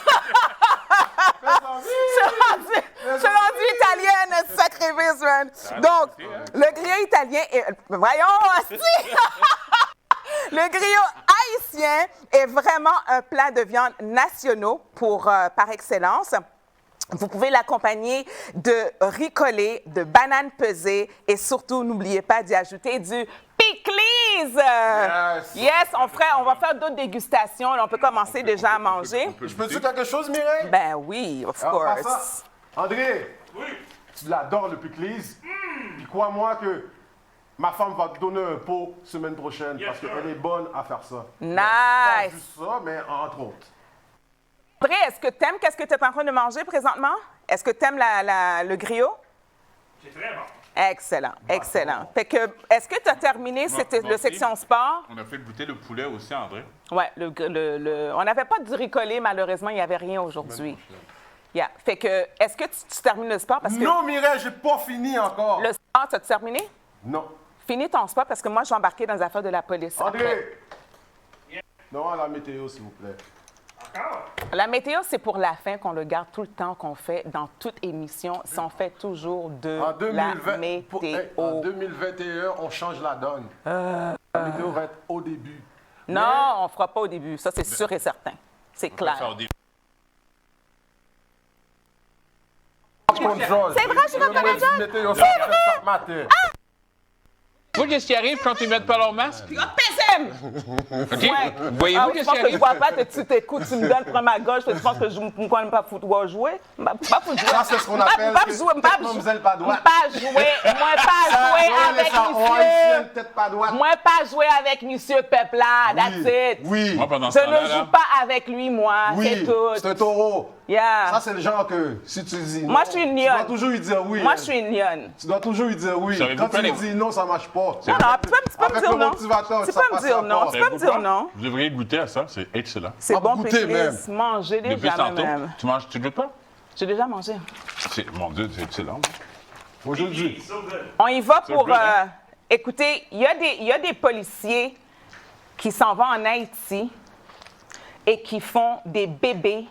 Je suis rendu italienne, sacrifice, man. Donc, le griot italien est... Voyons, hostie! Le griot haïtien est vraiment un plat de viande nationaux par excellence. Vous pouvez l'accompagner de riz collé, de bananes pesées et surtout, n'oubliez pas d'y ajouter du pickles. Yes, on va faire d'autres dégustations. On peut commencer déjà à manger. Je peux dire quelque chose, Mireille? Ben oui, of course. André, tu l'adores le pickles. Puis crois-moi que ma femme va te donner un pot semaine prochaine parce qu'elle est bonne à faire ça. Nice. Pas juste ça, mais entre autres. André, est-ce que tu aimes ce que tu es en train de manger présentement? Est-ce que tu aimes le griot? C'est très bon. Excellent, excellent. Fait que, est-ce que tu as terminé le section sport? On a fait goûter le poulet aussi, André. Oui, on n'avait pas de riz collé, malheureusement, il n'y avait rien aujourd'hui. Yeah. Fait que, est-ce que tu termines le sport? Parce que non, Mireille, j'ai pas fini encore. Le sport, tu as terminé? Non. Finis ton sport parce que moi, je vais embarquer dans les affaires de la police. André! Non, à la météo, s'il vous plaît. La météo, c'est pour la fin qu'on le garde tout le temps qu'on fait dans toute émission. Si on fait toujours de la météo. En 2021, on change la donne. La météo va être au début. Non, on ne fera pas au début. Ça, c'est sûr et certain. C'est clair. C'est vrai, je suis dans ton C'est vrai! Vous, qu'est-ce qui arrive quand ils mettent pas leur masque? PSM! OK? Voyez-vous qu'est-ce qui Je pense que je arrive? vois pas, tu t'écoutes, tu me donnes, prends ma gauche, tu penses que je ne peux pas football jouer? Pas football. Ça, c'est ce qu'on appelle Mademoiselle Padoite. Pas jouer, moi pas jouer avec monsieur. Moi pas jouer avec monsieur Pepla, that's it. Oui. Moi, pendant ce Je temps-là, ne joue pas avec lui, moi, c'est tout. C'est un taureau. Yeah. Ça, c'est le genre que si tu dis non, Moi, je suis une lionne. tu dois toujours lui dire oui. Moi, je suis une lionne. Tu dois toujours lui dire oui. Savez-vous Quand tu quoi, lui dis non, ça marche pas. Non, tu peux me dire non. Tu peux me dire non. Tu peux me dire non. Vous devriez goûter à ça, c'est excellent. C'est Ah, bon, goûter même. Péclis. Manger Depuis déjà tantôt, même. tu goûtes pas? J'ai déjà mangé. Mon Dieu, c'est excellent. Aujourd'hui. On y va pour... good, hein? Écoutez, il y a des policiers qui s'en vont en Haïti et qui font des bébés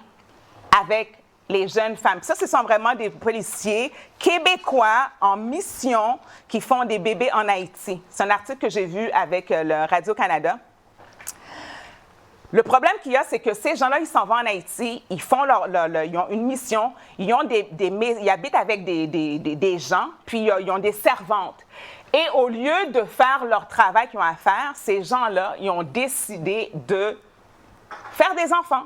avec les jeunes femmes. Ça, ce sont vraiment des policiers québécois en mission qui font des bébés en Haïti. C'est un article que j'ai vu avec le Radio-Canada. Le problème qu'il y a, c'est que ces gens-là, ils s'en vont en Haïti, ils font ils ont une mission, ils habitent avec des gens, puis ils ont des servantes. Et au lieu de faire leur travail qu'ils ont à faire, ces gens-là, ils ont décidé de faire des enfants.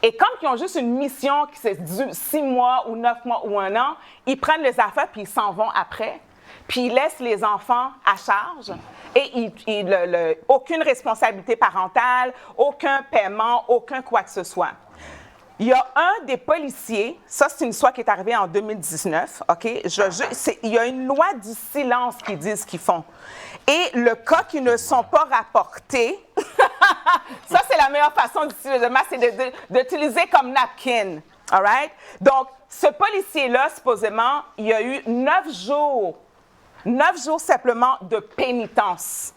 Et comme ils ont juste une mission qui c'est 6 mois ou 9 mois ou 1 an, ils prennent les affaires puis ils s'en vont après. Puis ils laissent les enfants à charge et aucune responsabilité parentale, aucun paiement, aucun quoi que ce soit. Il y a un des policiers, ça c'est une histoire qui est arrivée en 2019, OK? Il y a une loi du silence qui dit ce qu'ils font. Et le cas qui ne sont pas rapportés, ça c'est la meilleure façon d'utiliser le masque, c'est d'utiliser comme napkin, all right? Donc, ce policier-là, supposément, il y a eu 9 jours simplement de pénitence.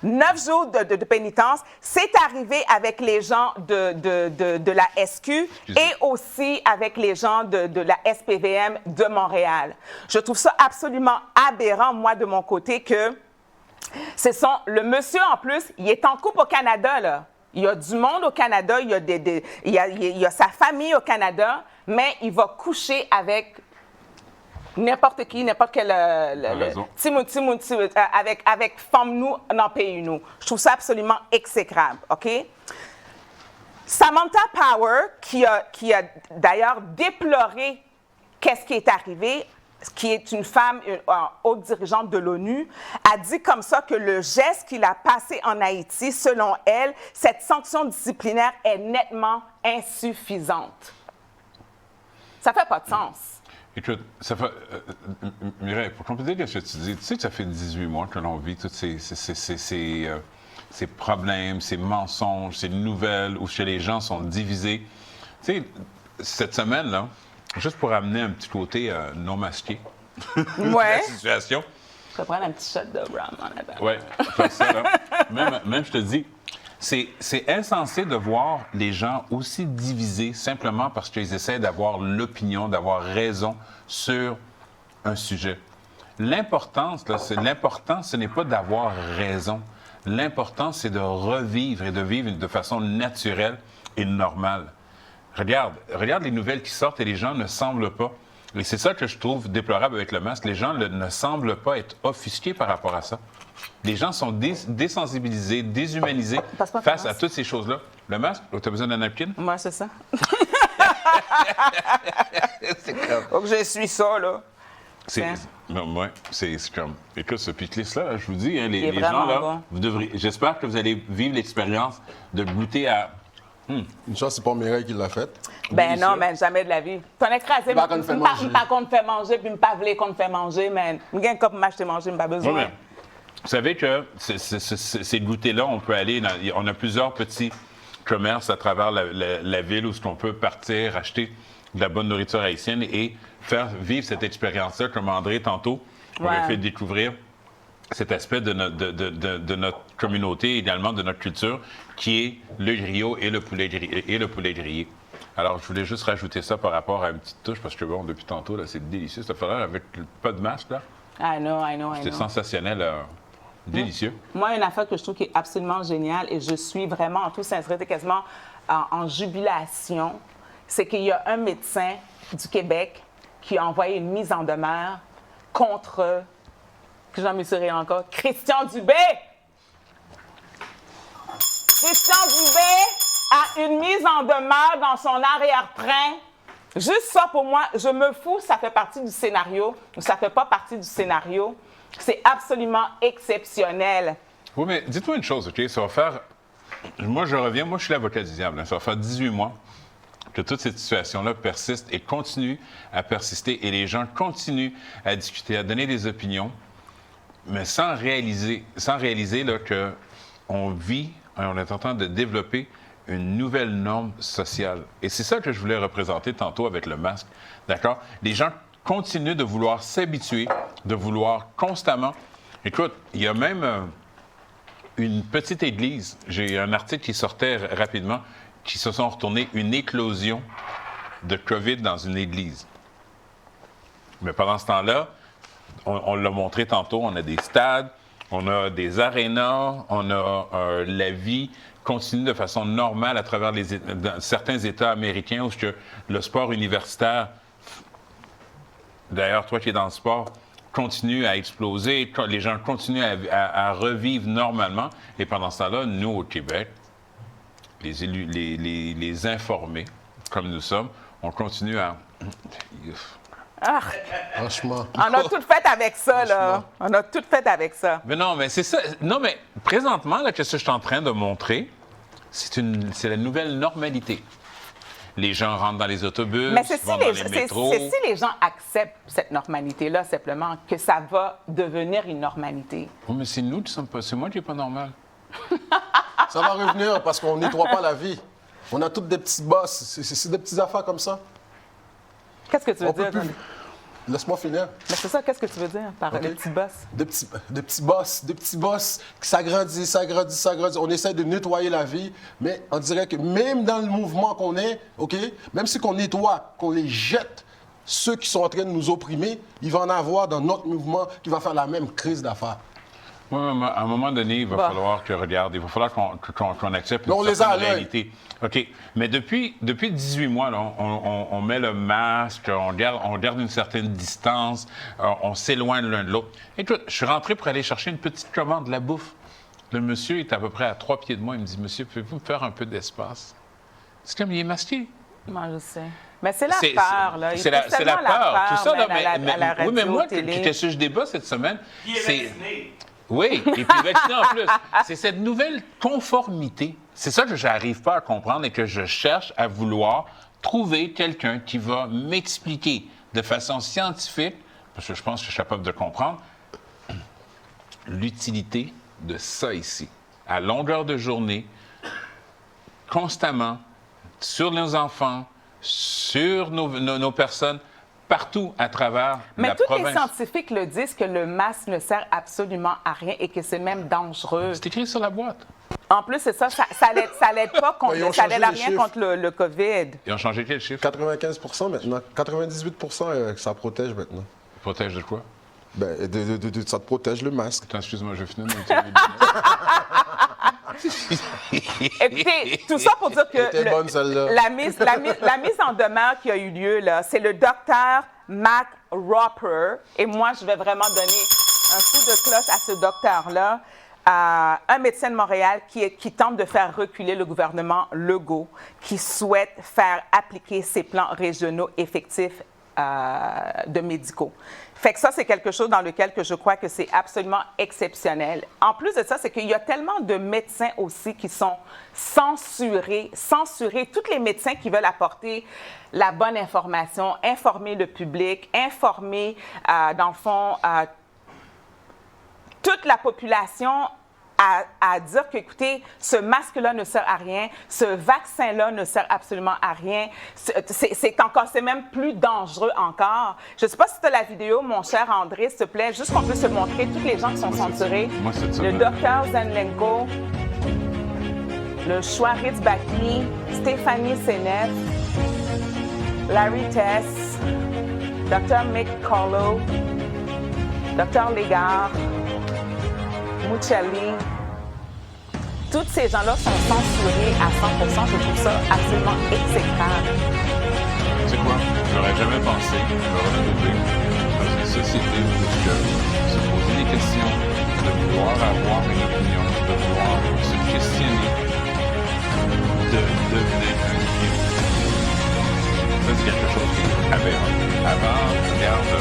9 jours de pénitence. C'est arrivé avec les gens de la SQ et aussi avec les gens de la SPVM de Montréal. Je trouve ça absolument aberrant, moi, de mon côté, que le monsieur, en plus, il est en couple au Canada, là. Il y a du monde au Canada, il y a sa famille au Canada, mais il va coucher avec n'importe qui, n'importe quel... avec femme nous, dans pays nous. Je trouve ça absolument exécrable, OK? Samantha Power, qui a d'ailleurs déploré qu'est-ce qui est arrivé, qui est une femme haute dirigeante de l'ONU, a dit comme ça que le geste qu'il a passé en Haïti, selon elle, cette sanction disciplinaire est nettement insuffisante. Ça fait pas de sens. Écoute, ça fait... Mireille, pour compléter ce que tu dis, tu sais que ça fait 18 mois que l'on vit tous ces problèmes, ces mensonges, ces nouvelles où les gens sont divisés. Tu sais, cette semaine-là, juste pour amener un petit côté non masqué, la situation. Je vais prendre un petit shot de rum en attendant. Oui, c'est ça, là. Même, je te dis, c'est insensé de voir les gens aussi divisés simplement parce qu'ils essaient d'avoir l'opinion, d'avoir raison sur un sujet. L'important, ce n'est pas d'avoir raison. L'important, c'est de revivre et de vivre de façon naturelle et normale. Regarde les nouvelles qui sortent et les gens ne semblent pas. Et c'est ça que je trouve déplorable avec le masque. Les gens ne semblent pas être offusqués par rapport à ça. Les gens sont désensibilisés, déshumanisés face à toutes ces choses-là. Le masque, tu as besoin d'un napkin? Moi, c'est ça. C'est comme... Faut que je suis ça, là. C'est comme... Écoute, ce pitlist-là, je vous dis, hein, les gens, là, bon. Vous devriez... J'espère que vous allez vivre l'expérience de goûter à... Une chance, c'est pas Mireille qui l'a faite. Ben non, man, jamais de la vie. Ton écrasé, pas qu'on fait manger, puis pas voulu qu'on fait manger, man. Je gagne comme m'acheter manger, pas besoin. Ouais, vous savez que ces goûters-là, on peut aller... on a plusieurs petits commerces à travers la ville où on peut partir, acheter de la bonne nourriture haïtienne et faire vivre cette expérience-là, comme André, tantôt, on a fait découvrir cet aspect de notre communauté, également de notre culture, qui est le griot et le poulet grillé. Alors, je voulais juste rajouter ça par rapport à une petite touche, parce que bon, depuis tantôt, là, c'est délicieux. Ça fait l'air avec pas de masque, là. I know. C'était sensationnel, délicieux. Moi, une affaire que je trouve qui est absolument géniale, et je suis vraiment en toute sincérité, quasiment en jubilation, c'est qu'il y a un médecin du Québec qui a envoyé une mise en demeure contre... que j'en me serai encore. Christian Dubé! Christian Dubé a une mise en demeure dans son arrière-train. Juste ça, pour moi, je me fous, ça fait partie du scénario ou ça fait pas partie du scénario. C'est absolument exceptionnel. Oui, mais dites-moi une chose, OK? Ça va faire... Moi, je suis l'avocat du diable. Hein. Ça va faire 18 mois que toute cette situation-là persiste et continue à persister et les gens continuent à discuter, à donner des opinions, mais sans réaliser là, qu'on vit, on est en train de développer une nouvelle norme sociale. Et c'est ça que je voulais représenter tantôt avec le masque, d'accord? Les gens continuent de vouloir s'habituer, de vouloir constamment... Écoute, il y a même une petite église, j'ai un article qui sortait rapidement, qui se sont retournés une éclosion de COVID dans une église. Mais pendant ce temps-là, on l'a montré tantôt, on a des stades, on a des arénas, on a la vie continue de façon normale à travers certains États américains où le sport universitaire, d'ailleurs, toi qui es dans le sport, continue à exploser, les gens continuent à revivre normalement. Et pendant ce temps-là, nous, au Québec, les élus, les informés, comme nous sommes, on continue à... Ah. Franchement. On a tout fait avec ça, là. On a tout fait avec ça. Mais non, mais c'est ça. Non, mais présentement, là, qu'est-ce que je suis en train de montrer? C'est la nouvelle normalité. Les gens rentrent dans les autobus, vont dans les métros. C'est si les gens acceptent cette normalité-là, simplement, que ça va devenir une normalité. Oui, mais c'est nous qui sommes pas... C'est moi qui n'ai pas normal. Ça va revenir parce qu'on ne nettoie pas la vie. On a toutes des petits boss. C'est des petites affaires comme ça. Qu'est-ce que tu veux dire? Laisse-moi finir. Mais c'est ça, qu'est-ce que tu veux dire par les petits boss? Des petits boss qui s'agrandissent. On essaie de nettoyer la vie, mais on dirait que même dans le mouvement qu'on est, OK, même si qu'on nettoie, qu'on les jette, ceux qui sont en train de nous opprimer, il va en avoir dans notre mouvement qui va faire la même crise d'affaires. Oui, mais à un moment donné, il va falloir il va falloir qu'on accepte une certaine réalité. OK. Mais depuis 18 mois, là, on met le masque, on garde une certaine distance, on s'éloigne l'un de l'autre. Écoute, je suis rentré pour aller chercher une petite commande de la bouffe. Le monsieur est à peu près à 3 pieds de moi. Il me dit, « Monsieur, pouvez-vous me faire un peu d'espace? » C'est comme, il est masqué. Moi, je sais. Mais c'est la peur, là. C'est la peur. Tout ça, là, oui, mais moi, qu'est-ce que je débat cette semaine? Oui, et puis vacciné en plus. C'est cette nouvelle conformité. C'est ça que je n'arrive pas à comprendre et que je cherche à vouloir trouver quelqu'un qui va m'expliquer de façon scientifique, parce que je pense que je suis capable de comprendre, l'utilité de ça ici. À longueur de journée, constamment, sur nos enfants, sur nos personnes, partout à travers Mais la tous province. les scientifiques le disent que le masque ne sert absolument à rien et que c'est même dangereux. C'est écrit sur la boîte. En plus, c'est ça, ça l'aide pas contre, ça l'aide à rien contre le COVID. Ils ont changé quel chiffre? 95 maintenant. 98 ça protège maintenant. Protège de quoi? Ben, ça te protège le masque. Attends, excuse-moi, je finis. Écoutez, tout ça pour dire que bonne, celle-là. la mise en demeure qui a eu lieu, là, c'est le docteur Matt Roper. Et moi, je vais vraiment donner un coup de cloche à ce docteur-là. Un médecin de Montréal qui tente de faire reculer le gouvernement Legault, qui souhaite faire appliquer ses plans régionaux effectifs de médicaux. Fait que ça, c'est quelque chose dans lequel que je crois que c'est absolument exceptionnel. En plus de ça, c'est qu'il y a tellement de médecins aussi qui sont censurés. Tous les médecins qui veulent apporter la bonne information, informer le public, informer, dans le fond, toute la population à dire que, écoutez, ce masque-là ne sert à rien, ce vaccin-là ne sert absolument à rien. C'est même plus dangereux encore. Je ne sais pas si tu as la vidéo, mon cher André, s'il te plaît, juste qu'on puisse se montrer tous les gens qui sont censurés. Le docteur Zenlenko, le Chouaritz Baki, Stéphanie Seneff, Larry Tess, Dr. Mick Colo, Dr. Legard, Muccelli, tous ces gens-là sont censurés à 100%. Je trouve ça absolument exécrable. C'est quoi? J'aurais jamais pensé me retrouver dans une société où se poser des questions, de vouloir avoir une opinion, de vouloir se questionner, de devenir un humain. Ça, c'est quelque chose qui est aberrant. Avant, regarde,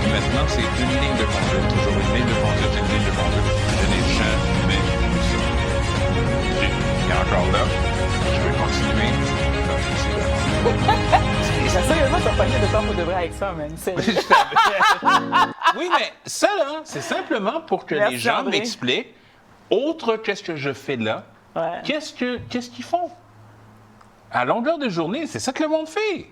maintenant, c'est une ligne de conduite, toujours une ligne de conduite, une ligne de conduite. Je n'ai jamais vu ça. Et encore là, je vais continuer. Sérieusement, tu vas pas de temps pour de vrai avec ça, man. Oui, mais ça, là, c'est simplement pour que les gens m'expliquent, autre qu'est-ce que je fais là, qu'est-ce qu'ils font? À longueur de journée, c'est ça que le monde fait.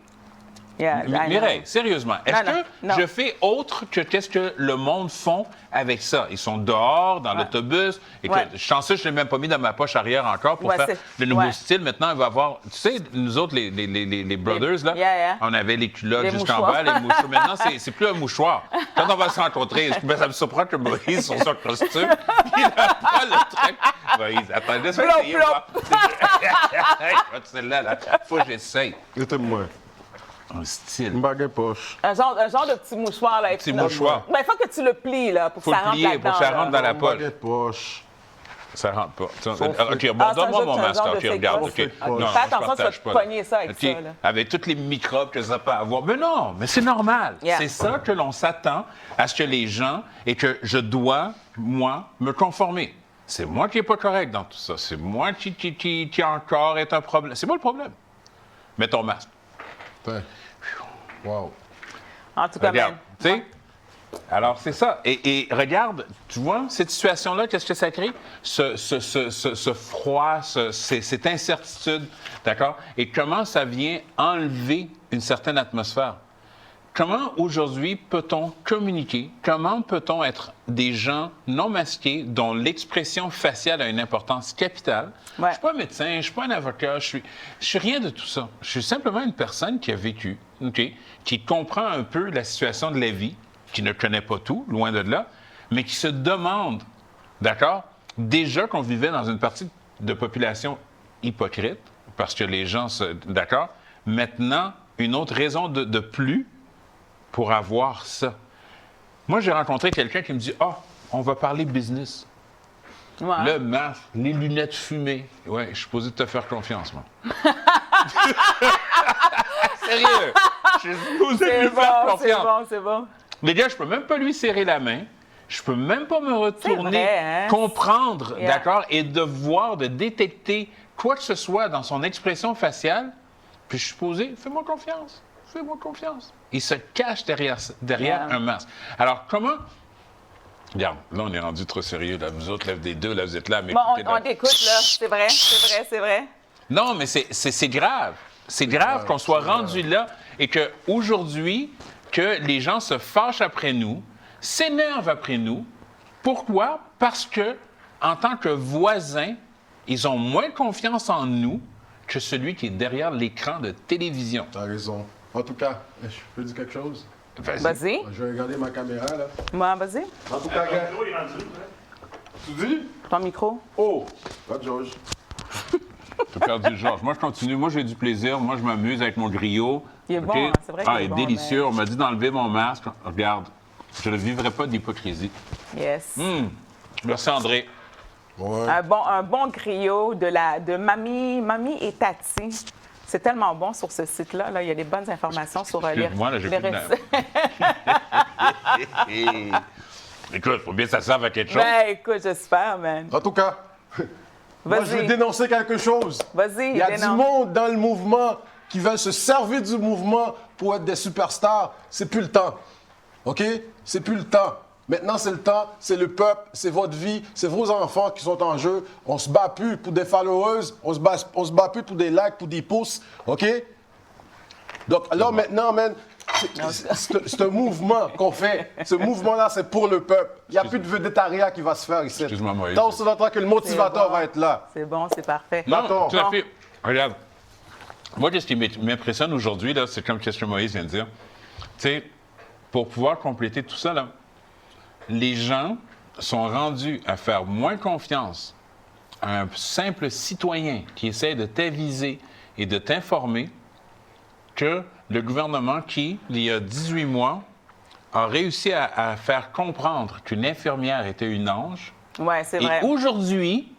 Mireille, sérieusement, est-ce que je fais autre que qu'est-ce que le monde font avec ça? Ils sont dehors, dans l'autobus. Écoute, chanceux, je ne l'ai même pas mis dans ma poche arrière encore pour faire le nouveau style. Maintenant, il va y avoir... Tu sais, nous autres, les brothers, là, on avait les culottes jusqu'en bas, les mouchoirs. Maintenant, c'est plus un mouchoir. Quand on va se rencontrer, ça me surprend que Moïse, sur son costume, il n'a pas le truc. Moïse, attends, laisse-moi essayer. Celle-là, là, faut que j'essaye. Écoute-moi. Un style. Une bague poche. Un genre de petit mouchoir, là. Petit mouchoir. Mais il faut que tu le plies, là, pour que ça rentre là-dedans. Pour que ça rentre dans la poche. Une bague poche. Ça rentre pas. OK, bon, donne-moi mon masque. OK, regarde. OK. Non, fais attention, tu vas te pogner ça avec ça, là. Avec tous les microbes que ça peut avoir. Mais non, mais c'est normal. C'est ça que l'on s'attend à ce que les gens et que je dois, moi, me conformer. C'est moi qui n'ai pas correct dans tout ça. C'est moi qui encore est un problème. C'est moi le problème. Mets ton masque. Wow. En tout cas, regarde, tu sais, alors c'est ça. Et regarde, tu vois, cette situation-là, qu'est-ce que ça crée? Ce froid, cette incertitude, d'accord? Et comment ça vient enlever une certaine atmosphère? Comment aujourd'hui peut-on communiquer? Comment peut-on être des gens non masqués dont l'expression faciale a une importance capitale? Je ne suis pas un médecin, je ne suis pas un avocat, je suis rien de tout ça. Je suis simplement une personne qui a vécu, qui comprend un peu la situation de la vie, qui ne connaît pas tout, loin de là, mais qui se demande, d'accord, déjà qu'on vivait dans une partie de population hypocrite, parce que les gens, d'accord, maintenant, une autre raison de plus pour avoir ça. Moi, j'ai rencontré quelqu'un qui me dit « Ah, on va parler business. » Le masque, les lunettes fumées. Ouais, je suis supposé te faire confiance, moi. Sérieux. Je suis supposé lui faire confiance. C'est bon. Les gars, je peux même pas lui serrer la main. Je peux même pas me retourner, comprendre, d'accord, et de voir, de détecter quoi que ce soit dans son expression faciale. Puis je suis supposé, fais-moi confiance. Fais-moi confiance. Il se cache derrière un masque. Alors, comment... Regarde, là, on est rendu trop sérieux. Là. Vous autres, lève des deux, là, vous êtes là. Mais bon, on t'écoute, là. C'est vrai. Non, mais c'est grave. C'est grave qu'on soit rendu là. et qu'aujourd'hui, que les gens se fâchent après nous, s'énervent après nous. Pourquoi? Parce que, en tant que voisins, ils ont moins confiance en nous que celui qui est derrière l'écran de télévision. T'as raison. En tout cas, je peux dire quelque chose? Vas-y. Je vais regarder ma caméra, là. Moi, vas-y. En tout cas, gars. Tu dis? Ton micro. Oh! Pas de Georges. Tu as perdu Georges. Moi, je continue. Moi, j'ai du plaisir. Moi, je m'amuse avec mon griot. Il est bon, hein? C'est vrai qu'il est il est bon, délicieux. mais... On m'a dit d'enlever mon masque. Regarde, je ne vivrai pas d'hypocrisie. Yes. Merci, André. Ouais. Un bon griot de Mamie et Tati. C'est tellement bon sur ce site-là. Là. Il y a des bonnes informations sur les recettes. Écoute, il faut bien que ça serve à quelque chose. Ben, écoute, j'espère, man. En tout cas, moi, je veux dénoncer quelque chose. Vas-y, il y a du monde dans le mouvement qui veulent se servir du mouvement pour être des superstars. C'est plus le temps. OK? C'est plus le temps. Maintenant, c'est le temps, c'est le peuple, c'est votre vie, c'est vos enfants qui sont en jeu. On se bat plus pour des followers, on se bat plus pour des likes, pour des pouces, OK? Donc là, maintenant, man, c'est un mouvement qu'on fait. Ce mouvement-là, c'est pour le peuple. Il n'y a plus de vedettariat qui va se faire ici. Excuse-moi, Moïse. Tant c'est longtemps que le motivateur va être là. C'est bon, c'est parfait. Non, tout à fait. Regarde, moi, ce qui m'impressionne aujourd'hui, là, c'est comme ce que Moïse vient de dire. Tu sais, pour pouvoir compléter tout ça, là, les gens sont rendus à faire moins confiance à un simple citoyen qui essaie de t'aviser et de t'informer que le gouvernement qui, il y a 18 mois, a réussi à faire comprendre qu'une infirmière était une ange. Oui, c'est vrai. Et aujourd'hui,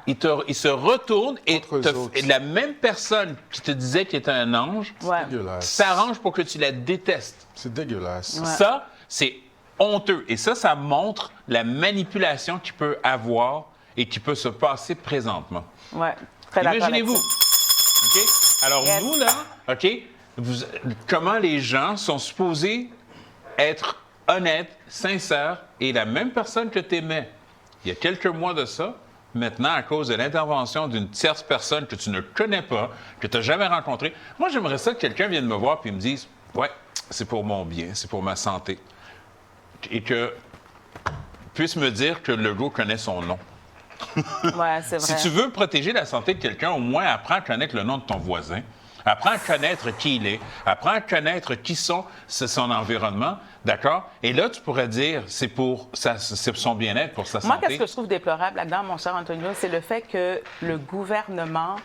il se retourne et la même personne qui te disait qu'il était un ange s'arrange pour que tu la détestes. C'est dégueulasse. Ouais. Ça, c'est honteux. Et ça montre la manipulation qu'il peut avoir et qui peut se passer présentement. Oui, très d'accord. Imaginez-vous. OK? Alors, nous, là, OK, comment les gens sont supposés être honnêtes, sincères et la même personne que tu aimais il y a quelques mois de ça, maintenant, à cause de l'intervention d'une tierce personne que tu ne connais pas, que tu n'as jamais rencontrée. Moi, j'aimerais ça que quelqu'un vienne me voir et me dise « Ouais, c'est pour mon bien, c'est pour ma santé. » Et que puisse me dire que Legault connaît son nom. Ouais, c'est vrai. Si tu veux protéger la santé de quelqu'un, au moins apprends à connaître le nom de ton voisin. Apprends à connaître qui il est. Apprends à connaître qui son environnement. D'accord? Et là, tu pourrais dire, c'est pour son bien-être, pour sa santé. Moi, qu'est-ce que je trouve déplorable là-dedans, mon cher Antonio, c'est le fait que le gouvernement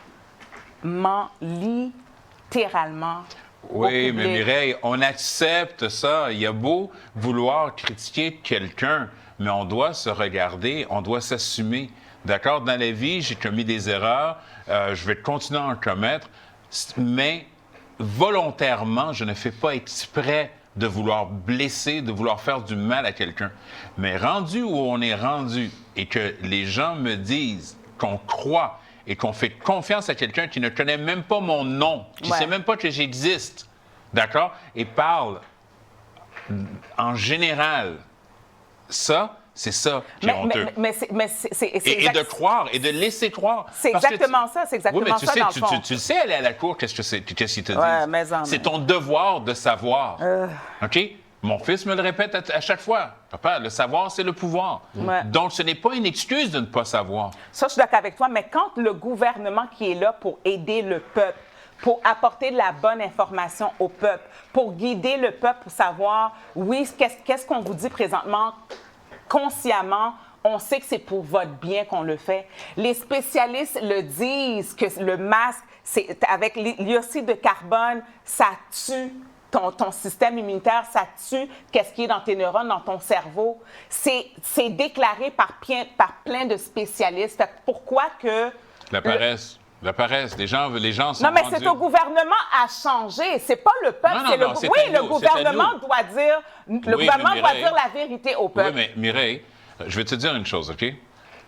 ment littéralement. Oui, mais Mireille, on accepte ça. Il y a beau vouloir critiquer quelqu'un, mais on doit se regarder, on doit s'assumer. D'accord? Dans la vie, j'ai commis des erreurs, je vais continuer à en commettre, mais volontairement, je ne fais pas exprès de vouloir blesser, de vouloir faire du mal à quelqu'un. Mais rendu où on est rendu et que les gens me disent qu'on croit et qu'on fait confiance à quelqu'un qui ne connaît même pas mon nom, qui ne sait même pas que j'existe, d'accord? Et parle en général. Ça, c'est ça qui est honteux. Et de croire, et de laisser croire. C'est exactement ça, c'est exactement oui, mais ça, dans le fond. Tu le sais, aller à la cour, qu'est-ce qu'ils te Ouais, disent? C'est ton devoir de savoir. OK? Mon fils me le répète à chaque fois. Papa, le savoir, c'est le pouvoir. Ouais. Donc, ce n'est pas une excuse de ne pas savoir. Ça, je suis d'accord avec toi, mais quand le gouvernement qui est là pour aider le peuple, pour apporter de la bonne information au peuple, pour guider le peuple, pour savoir, oui, qu'est-ce qu'on vous dit présentement, consciemment, on sait que c'est pour votre bien qu'on le fait. Les spécialistes le disent, que le masque, avec l'ioxyde de carbone, ça tue ton système immunitaire, ça tue qu'est-ce qui est dans tes neurones, dans ton cerveau. C'est déclaré par plein de spécialistes. Fait que pourquoi que... La paresse. La paresse. Les gens sont non, mais rendus... c'est au gouvernement à changer. C'est pas le peuple, c'est le... Oui, le gouvernement doit dire... Le gouvernement doit dire la vérité au peuple. Oui, mais Mireille, je vais te dire une chose, OK?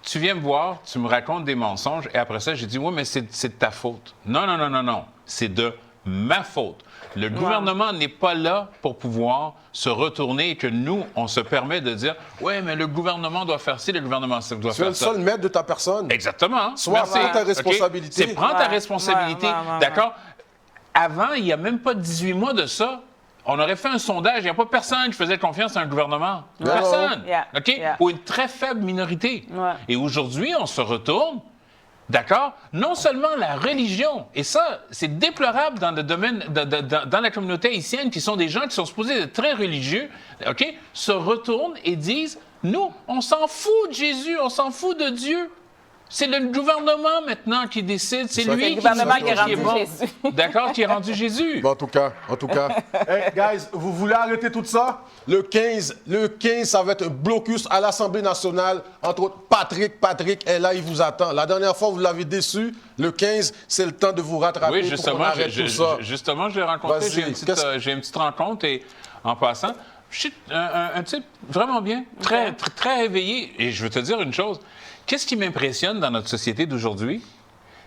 Tu viens me voir, tu me racontes des mensonges, et après ça, j'ai dit, oui, mais c'est de ta faute. Non, non, non, non, non. C'est de ma faute. Le gouvernement n'est pas là pour pouvoir se retourner et que nous, on se permet de dire « Oui, mais le gouvernement doit faire ci, le gouvernement doit faire ça. » Tu es le seul maître de ta personne. Exactement. Sois prends ta responsabilité. C'est prendre ta responsabilité. D'accord? avant, il n'y a même pas 18 mois de ça, on aurait fait un sondage, il n'y a pas personne qui faisait confiance à un gouvernement. Personne. OK? Ou une très faible minorité. Et aujourd'hui, on se retourne, d'accord? Non seulement la religion, et ça, c'est déplorable dans le domaine, dans la communauté haïtienne, qui sont des gens qui sont supposés être très religieux, OK? Se retournent et disent, nous, on s'en fout de Jésus, on s'en fout de Dieu. C'est le gouvernement maintenant qui décide. C'est lui qui est rendu Jésus. D'accord, qui est rendu Jésus. Bon, en tout cas. Hey, guys, vous voulez arrêter tout ça? Le 15, ça va être un blocus à l'Assemblée nationale. Entre autres, Patrick est là, il vous attend. La dernière fois, vous l'avez déçu. Le 15, c'est le temps de vous rattraper. Oui, justement, pour qu'on arrête tout ça. Justement, je l'ai rencontré. J'ai une petite rencontre et en passant, je suis un type vraiment bien, très éveillé. Et je veux te dire une chose. Qu'est-ce qui m'impressionne dans notre société d'aujourd'hui?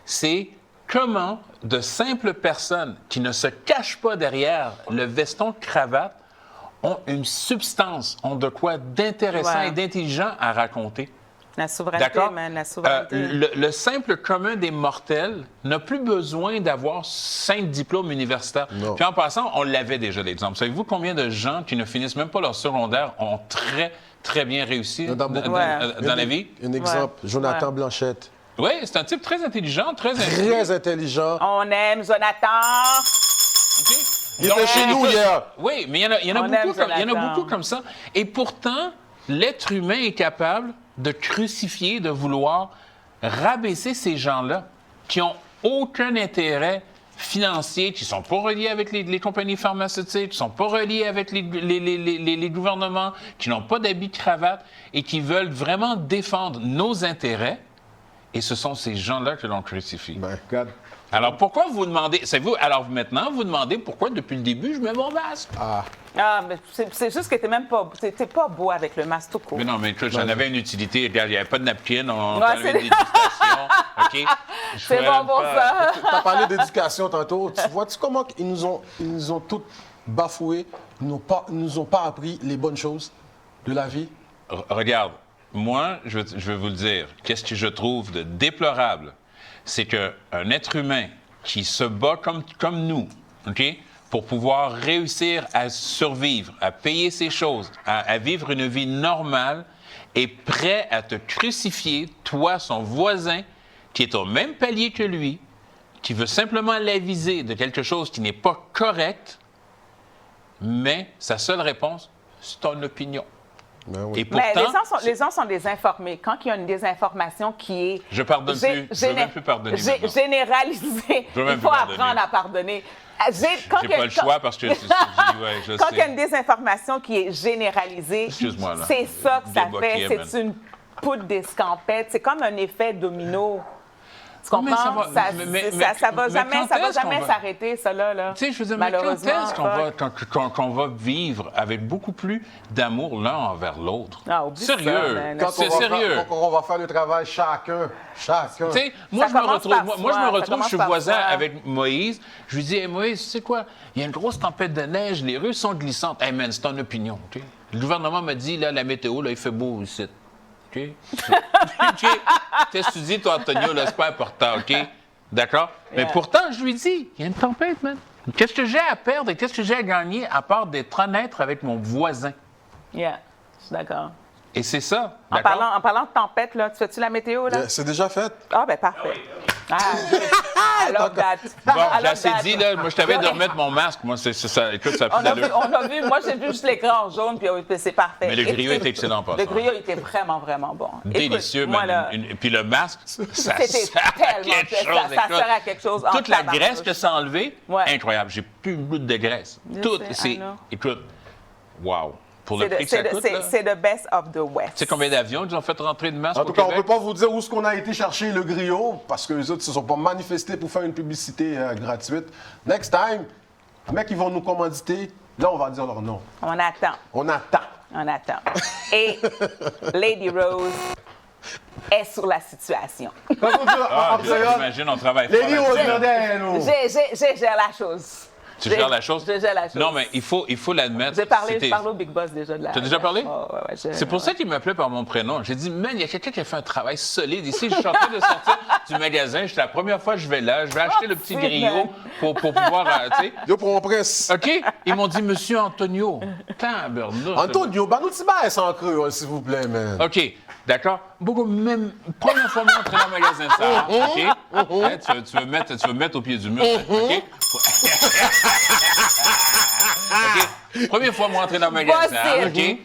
C'est comment de simples personnes qui ne se cachent pas derrière le veston cravate ont une substance, ont de quoi d'intéressant et d'intelligent à raconter. La souveraineté, man, la souveraineté. Le simple commun des mortels n'a plus besoin d'avoir 5 diplômes universitaires. Non. Puis en passant, on l'avait déjà l'exemple. Savez-vous combien de gens qui ne finissent même pas leur secondaire ont très bien réussi dans la vie? Un exemple, Jonathan Blanchette. Oui, c'est un type très intelligent, très intelligent. On aime Jonathan. Okay. Il était chez nous hier. Oui, mais il y en a beaucoup comme ça. Et pourtant, l'être humain est capable de crucifier, de vouloir rabaisser ces gens-là qui n'ont aucun intérêt financier, qui ne sont pas reliés avec les compagnies pharmaceutiques, qui ne sont pas reliés avec les gouvernements, qui n'ont pas d'habits de cravate et qui veulent vraiment défendre nos intérêts. Et ce sont ces gens-là que l'on crucifie. Alors, pourquoi vous demandez... Alors, maintenant, vous demandez pourquoi, depuis le début, je mets mon masque. Mais c'est juste que t'es même pas... T'es pas beau avec le masque tout court. Mais non, mais écoute, j'en avais une utilité. Regarde, il n'y avait pas de napkin, on avait une dégustation. OK? C'est bon pour ça. Tu as parlé d'éducation tantôt. Tu vois-tu comment ils nous ont tous bafoués? Ils nous ont pas appris les bonnes choses de la vie? Regarde, moi, je vais vous le dire. Qu'est-ce que je trouve de déplorable? C'est qu'un être humain qui se bat comme nous, OK, pour pouvoir réussir à survivre, à payer ses choses, à vivre une vie normale, est prêt à te crucifier, toi, son voisin, qui est au même palier que lui, qui veut simplement l'aviser de quelque chose qui n'est pas correct, mais sa seule réponse, c'est ton opinion. Et pourtant, mais les gens sont désinformés. Quand il y a une désinformation qui est... Je pardonne plus. Je ne veux même plus pardonner. Généralisée. Il faut apprendre à pardonner. J'ai pas le choix parce que quand il y a une désinformation qui est généralisée, c'est ça que ça fait. C'est une poudre d'escampette. C'est comme un effet domino. Tu comprends? Ça va jamais s'arrêter, ça, là. Tu sais, je veux dire, mais quand est-ce qu'on va vivre avec beaucoup plus d'amour l'un envers l'autre? Sérieux? Quand on va faire le travail chacun. Tu sais, moi, je me retrouve, je suis voisin avec Moïse. Je lui dis, hey, Moïse, tu sais quoi? Il y a une grosse tempête de neige, les rues sont glissantes. Hey, man, c'est ton opinion, OK? Le gouvernement m'a dit, là, la météo, là, il fait beau ici. OK? T'étudies, toi, Antonio, là, c'est pas important, OK? D'accord? Mais pourtant, je lui dis, il y a une tempête, man. Qu'est-ce que j'ai à perdre et qu'est-ce que j'ai à gagner à part d'être honnête avec mon voisin? Yeah, je suis d'accord. Et c'est ça. En parlant de tempête, là, tu fais-tu la météo, là? C'est déjà fait. Ah, ben parfait. Alors, bon, j'ai assez dit, là. Moi, je t'avais de remettre mon masque. Moi, c'est ça. Écoute, ça a plus d'allure. On a vu, moi, j'ai vu juste l'écran jaune, puis c'est parfait. Mais le griot était excellent, pas ça. Le griot était vraiment, vraiment bon. Délicieux, et puis le masque, ça sert à quelque chose. Toute la graisse que ça a enlevée, incroyable. J'ai plus une goutte de graisse. Tout, c'est... Écoute, wow. Pour le prix que ça coûte, c'est the best of the West. Tu sais combien d'avions ils ont fait rentrer de masques au Québec? En tout cas, on ne peut pas vous dire où est-ce qu'on a été chercher le griot, parce que les autres ne se sont pas manifestés pour faire une publicité gratuite. Next time, les mecs, ils vont nous commanditer. Là, on va dire leur nom. On attend. Et Lady Rose est sur la situation. J'imagine, on travaille fort. Lady Rose, j'ai la chose. Tu gères la chose? Je gère la chose. Non, mais il faut l'admettre. J'ai parlé au Big Boss déjà de la... Tu as déjà parlé? Oh, ouais, c'est pour ça qu'il m'appelait par mon prénom. J'ai dit, man, il y a quelqu'un qui a fait un travail solide ici. Je suis en train de sortir du magasin. C'est la première fois que je vais là. Je vais acheter le petit griot pour pouvoir, tu sais. Yo, pour mon presse. OK? Ils m'ont dit, monsieur Antonio. Tabarnouche. Antonio, bah nous t'y baille sans creux, s'il vous plaît, man. OK. D'accord? Beaucoup, même, première fois que entrer dans le magasin, ça. OK? Hein, tu veux mettre au pied du mur. OK? OK? Première fois, moi, entrer dans le magasin. OK?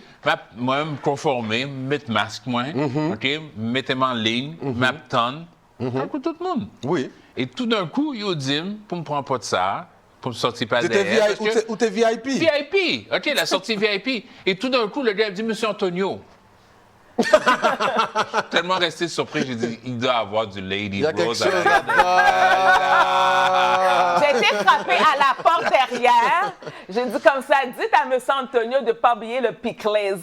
Moi, me conformer, mettre masque, moi. OK? Mettez-moi en ligne, m'abtonne. Tout le monde. Oui. Et tout d'un coup, il dit, pour me prendre pas de ça, pour me sortir pas derrière. Ou t'es VIP? VIP. OK, la sortie VIP. Et tout d'un coup, le gars dit, monsieur Antonio. Je suis tellement resté surpris, j'ai dit, il doit avoir du Lady Rose. J'ai été frappée à la porte derrière. J'ai dit comme ça, dites à M. Antonio de ne pas oublier le Picles.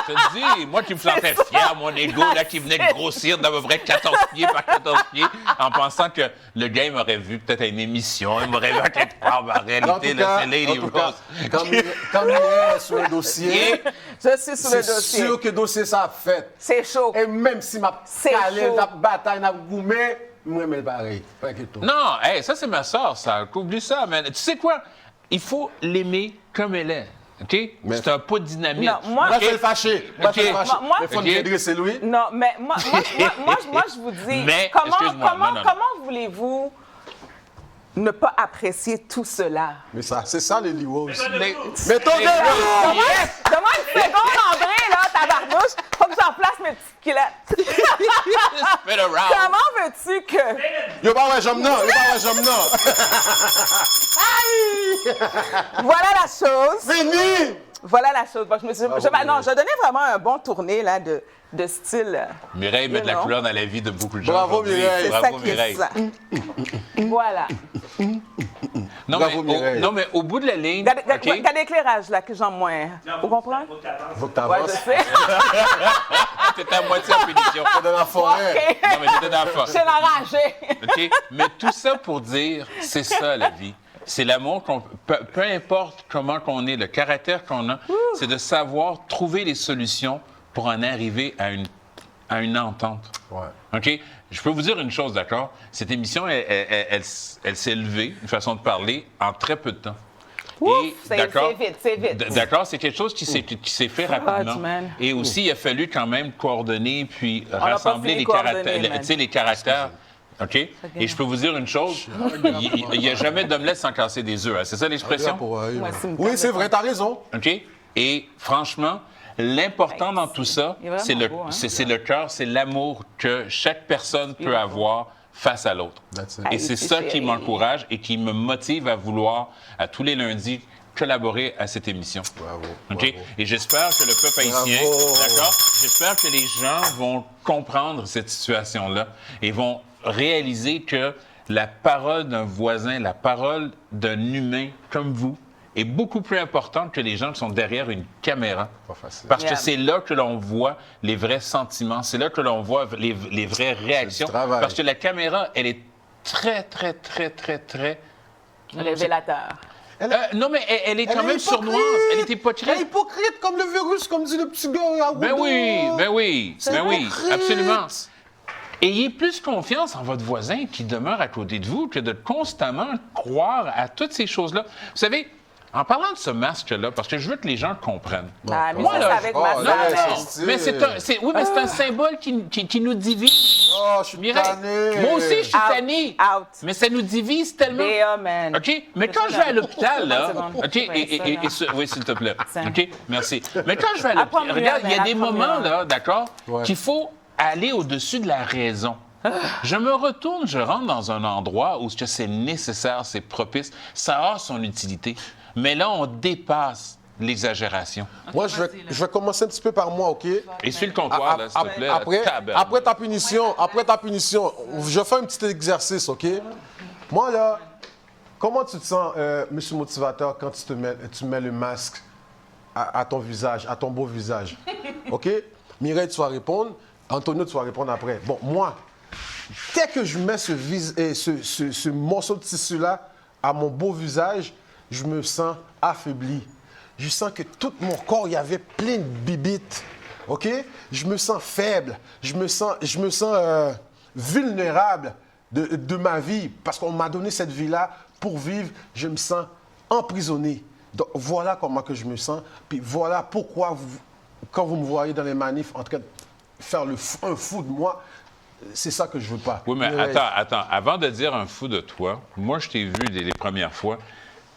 Je te dis, moi qui me sentais fier, mon ego, là, qui venait de grossir d'à peu près 14 pieds par 14 pieds, en pensant que le gars, il m'aurait vu peut-être à une émission, il m'aurait vu à quelque part, mais en réalité, là, c'est Lady Rose. Comme il est sur le dossier, je suis sur le dossier. C'est sûr que le dossier, ça a fait. C'est chaud. Et même si ma calée, la bataille, la gourmet, moi, mais pareil. Pas que tout. Non, hey, ça, c'est ma soeur, ça. Oublie ça, man. Tu sais quoi? Il faut l'aimer comme elle est. OK? C'est un pot de dynamite. Non, moi, je vais le fâcher. Moi, je vais le fâcher. Il faut me redresser, lui. Non, mais moi, je vous dis, mais, comment voulez-vous ne pas apprécier tout cela? Mais ça, c'est ça, les Liwos. Mais ton gars, demande une seconde, André, là, tabarnouche. Faut que j'en place mes petites culottes. Comment veux-tu que... Yo, pas ouais, j'aime non. Voilà la chose. Fini! Voilà la chose. Bon, je donnais vraiment un bon tourné, là, de style. Mireille met de la couleur dans la vie de beaucoup de gens. Bravo, Mireille. Bravo, Mireille. Voilà. Non, mais au bout de la ligne. T'as l'éclairage, là, que j'en moins. Vous comprenez? Faut que t'avances. Ouais, je sais. T'étais à moitié en punition. T'es dans la forêt. Okay. Non, mais t'étais dans la forêt. Je suis enragée. OK? Mais tout ça pour dire, c'est ça, la vie. C'est l'amour qu'on... Peu importe comment qu'on est, le caractère qu'on a, c'est de savoir trouver les solutions pour en arriver à une entente. Ouais. OK? Je peux vous dire une chose, d'accord? Cette émission, elle s'est levée, une façon de parler, en très peu de temps. C'est vite. D'accord, c'est quelque chose qui s'est fait rapidement. Et aussi, il a fallu quand même coordonner puis rassembler les caractères. OK? Et je peux vous dire une chose, il n'y a jamais d'omelette sans casser des œufs. Hein. C'est ça l'expression? Oui, c'est vrai, t'as raison. OK? Et franchement, l'important dans tout ça, c'est le cœur, c'est l'amour que chaque personne peut avoir face à l'autre. Et c'est ça qui m'encourage et qui me motive à vouloir, à tous les lundis, collaborer à cette émission. Bravo. OK? Et j'espère que le peuple haïtien, d'accord? J'espère que les gens vont comprendre cette situation-là et vont réaliser que la parole d'un voisin, la parole d'un humain comme vous, est beaucoup plus importante que les gens qui sont derrière une caméra. Pas facile. Parce que c'est là que l'on voit les vrais sentiments, c'est là que l'on voit les vraies réactions. Parce que la caméra, elle est très révélateur. Non, mais elle est quand même sournoise. Elle est hypocrite. Elle est hypocrite comme le virus, comme dit le petit gars. Ben oui, absolument. Ayez plus confiance en votre voisin qui demeure à côté de vous que de constamment croire à toutes ces choses-là. Vous savez, en parlant de ce masque-là, parce que je veux que les gens comprennent. Moi, là, avec mais c'est un symbole qui nous divise. Oh, je suis tanné. Moi aussi, je suis tanné. Mais ça nous divise tellement. OK? Mais quand je vais à l'hôpital, là... OK? Oui, s'il te plaît. OK? Merci. Mais quand je vais à l'hôpital, regarde, il y a des moments, là, d'accord, qu'il faut aller au-dessus de la raison. Je me retourne, je rentre dans un endroit où c'est nécessaire, c'est propice, ça a son utilité. Mais là, on dépasse l'exagération. Moi, je vais commencer un petit peu par moi, OK? Et sur le comptoir, là, s'il te plaît. Après ta punition, je fais un petit exercice, OK? Moi, là, comment tu te sens, monsieur motivateur, quand tu mets le masque à ton visage, à ton beau visage? OK? Mireille, tu vas répondre. Antonio, tu vas répondre après. Bon, moi, dès que je mets ce morceau de tissu-là à mon beau visage, je me sens affaibli. Je sens que tout mon corps, il y avait plein de bibites. OK? Je me sens faible. Je me sens vulnérable de ma vie parce qu'on m'a donné cette vie-là pour vivre. Je me sens emprisonné. Donc, voilà comment que je me sens. Puis voilà pourquoi, quand vous me voyez dans les manifs en train de faire un fou de moi, c'est ça que je veux pas. Oui, mais attends. Avant de dire un fou de toi, moi, je t'ai vu les premières fois.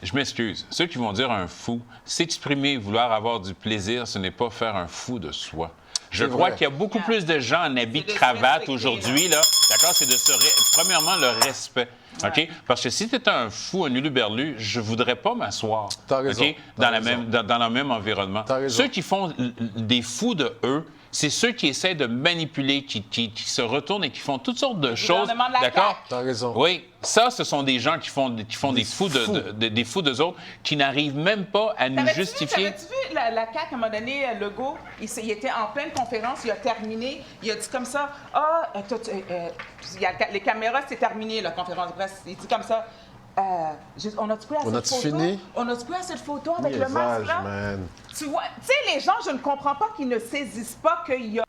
Je m'excuse. Ceux qui vont dire un fou, s'exprimer, vouloir avoir du plaisir, ce n'est pas faire un fou de soi. Je crois qu'il y a beaucoup plus de gens en habit de cravate aujourd'hui, là. D'accord? C'est premièrement, le respect. OK? Parce que si tu étais un fou, un uluberlu, je ne voudrais pas m'asseoir. T'as raison. OK? Dans le même environnement. Ceux qui font des fous de eux, c'est ceux qui essaient de manipuler, qui se retournent et qui font toutes sortes de choses. D'accord? T'as raison. Oui. Ça, ce sont des gens qui font des fous des fous d'eux autres, qui n'arrivent même pas à nous justifier. T'avais-tu vu la CAQ, à un moment donné, Legault, il était en pleine conférence, il a terminé, il a dit comme ça, les caméras, c'est terminé, la conférence de presse. Il dit comme ça, on a-tu pris assez de photos avec le masque, là? Man. Tu vois, tu sais, les gens, je ne comprends pas qu'ils ne saisissent pas qu'il y a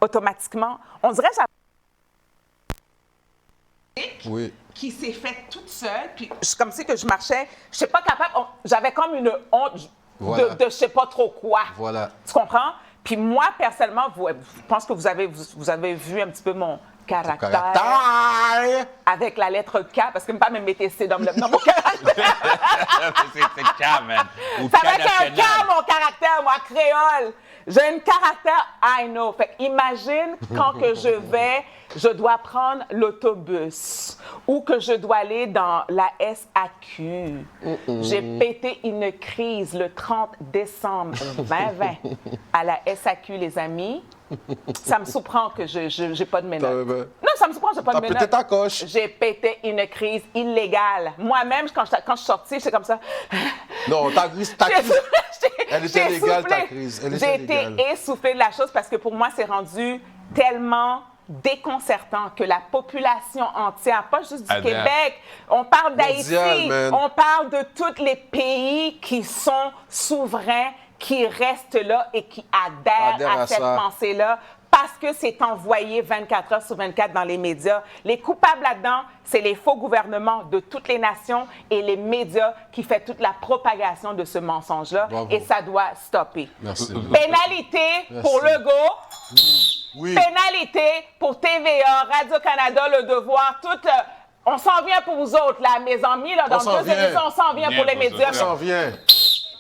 automatiquement, on dirait que qui s'est faite toute seule, puis comme si que je marchais, je ne suis pas capable, j'avais comme une honte de je ne sais pas trop quoi. Voilà. Tu comprends? Puis moi, personnellement, je pense que vous avez vu un petit peu mon caractère avec la lettre K, parce que pas me mettre C dans mon caractère. C'est K, man. Ça va être un K, mon caractère, moi, créole. J'ai un caractère, I know. Fait imagine quand que je dois prendre l'autobus ou que je dois aller dans la SAQ. J'ai pété une crise le 30 décembre 2020 à la SAQ, les amis. Ça me surprend que je n'ai pas de menottes. Non, ça me surprend que je n'ai pas de menottes. T'as pété ta coche. J'ai pété une crise illégale. Moi-même, quand je suis sortie, j'étais comme ça. Non, ta crise. Elle était légale, ta crise. J'ai été essoufflée de la chose parce que pour moi, c'est rendu tellement déconcertant que la population entière, pas juste du Québec, on parle d'Haïti, on parle de tous les pays qui sont souverains, qui restent là et qui adhèrent à cette pensée-là parce que c'est envoyé 24 heures sur 24 dans les médias. Les coupables là-dedans, c'est les faux gouvernements de toutes les nations et les médias qui font toute la propagation de ce mensonge-là. Bravo. Et ça doit stopper. Merci. Pénalité pour Legault. Oui. Pénalité pour TVA, Radio-Canada, Le Devoir, tout. On s'en vient pour vous autres, là, mes amis. Là, dans 2 émissions, on s'en vient pour les médias. On s'en vient.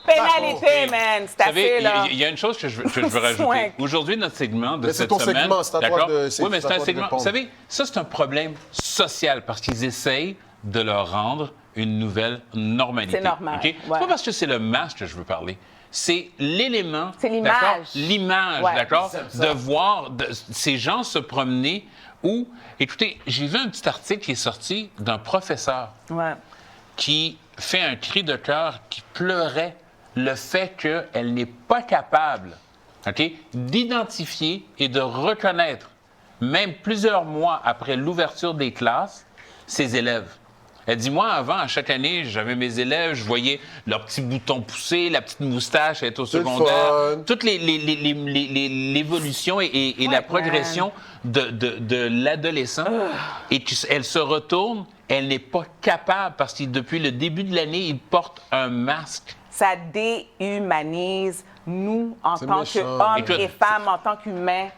Pénalité, man. C'est assez, là. Il y a une chose que je veux rajouter. Aujourd'hui, notre segment de cette semaine... Segment, c'est à toi de... Oui, mais c'est un segment. Vous savez, ça, c'est un problème social parce qu'ils essayent de leur rendre une nouvelle normalité. C'est normal. Okay? Ouais. C'est pas parce que c'est le masque que je veux parler. C'est l'élément... C'est l'image. L'image, d'accord? De voir ces gens se promener où... Écoutez, j'ai vu un petit article qui est sorti d'un professeur qui fait un cri de cœur, qui pleurait le fait qu'elle n'est pas capable d'identifier et de reconnaître, même plusieurs mois après l'ouverture des classes, ses élèves. Elle dit, moi, avant, à chaque année, j'avais mes élèves, je voyais leurs petits boutons pousser, la petite moustache être au secondaire, toute l'évolution et la progression de l'adolescent. Et elle se retourne, elle n'est pas capable, parce que depuis le début de l'année, il porte un masque. Ça déhumanise nous, en tant qu'hommes et femmes, en tant qu'humains.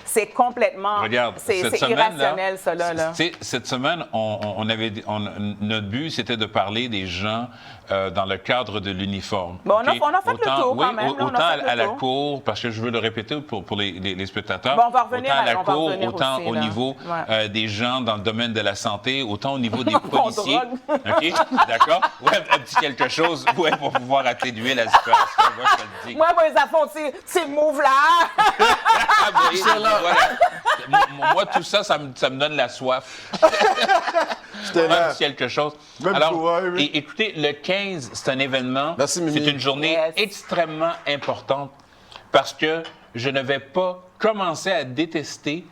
C'est complètement... Regarde, c'est irrationnel, ça, là. Cette semaine, notre but, c'était de parler des gens dans le cadre de l'uniforme. Bon, on a fait le tour, quand même. Autant à la cour, parce que je veux le répéter pour les spectateurs. Bon, on va revenir, autant à la cour, autant aussi, au niveau des gens dans le domaine de la santé, autant au niveau des policiers. OK? D'accord? Ouais, un petit quelque chose pour pouvoir atténuer la situation. Moi, les affaires, c'est move-là. Voilà. moi, tout ça, ça me donne la soif. J'étais là. Quelque chose. Même Alors, toi, oui. écoutez, le 15, c'est un événement. Merci, Mimi. C'est une journée extrêmement importante parce que je ne vais pas commencer à détester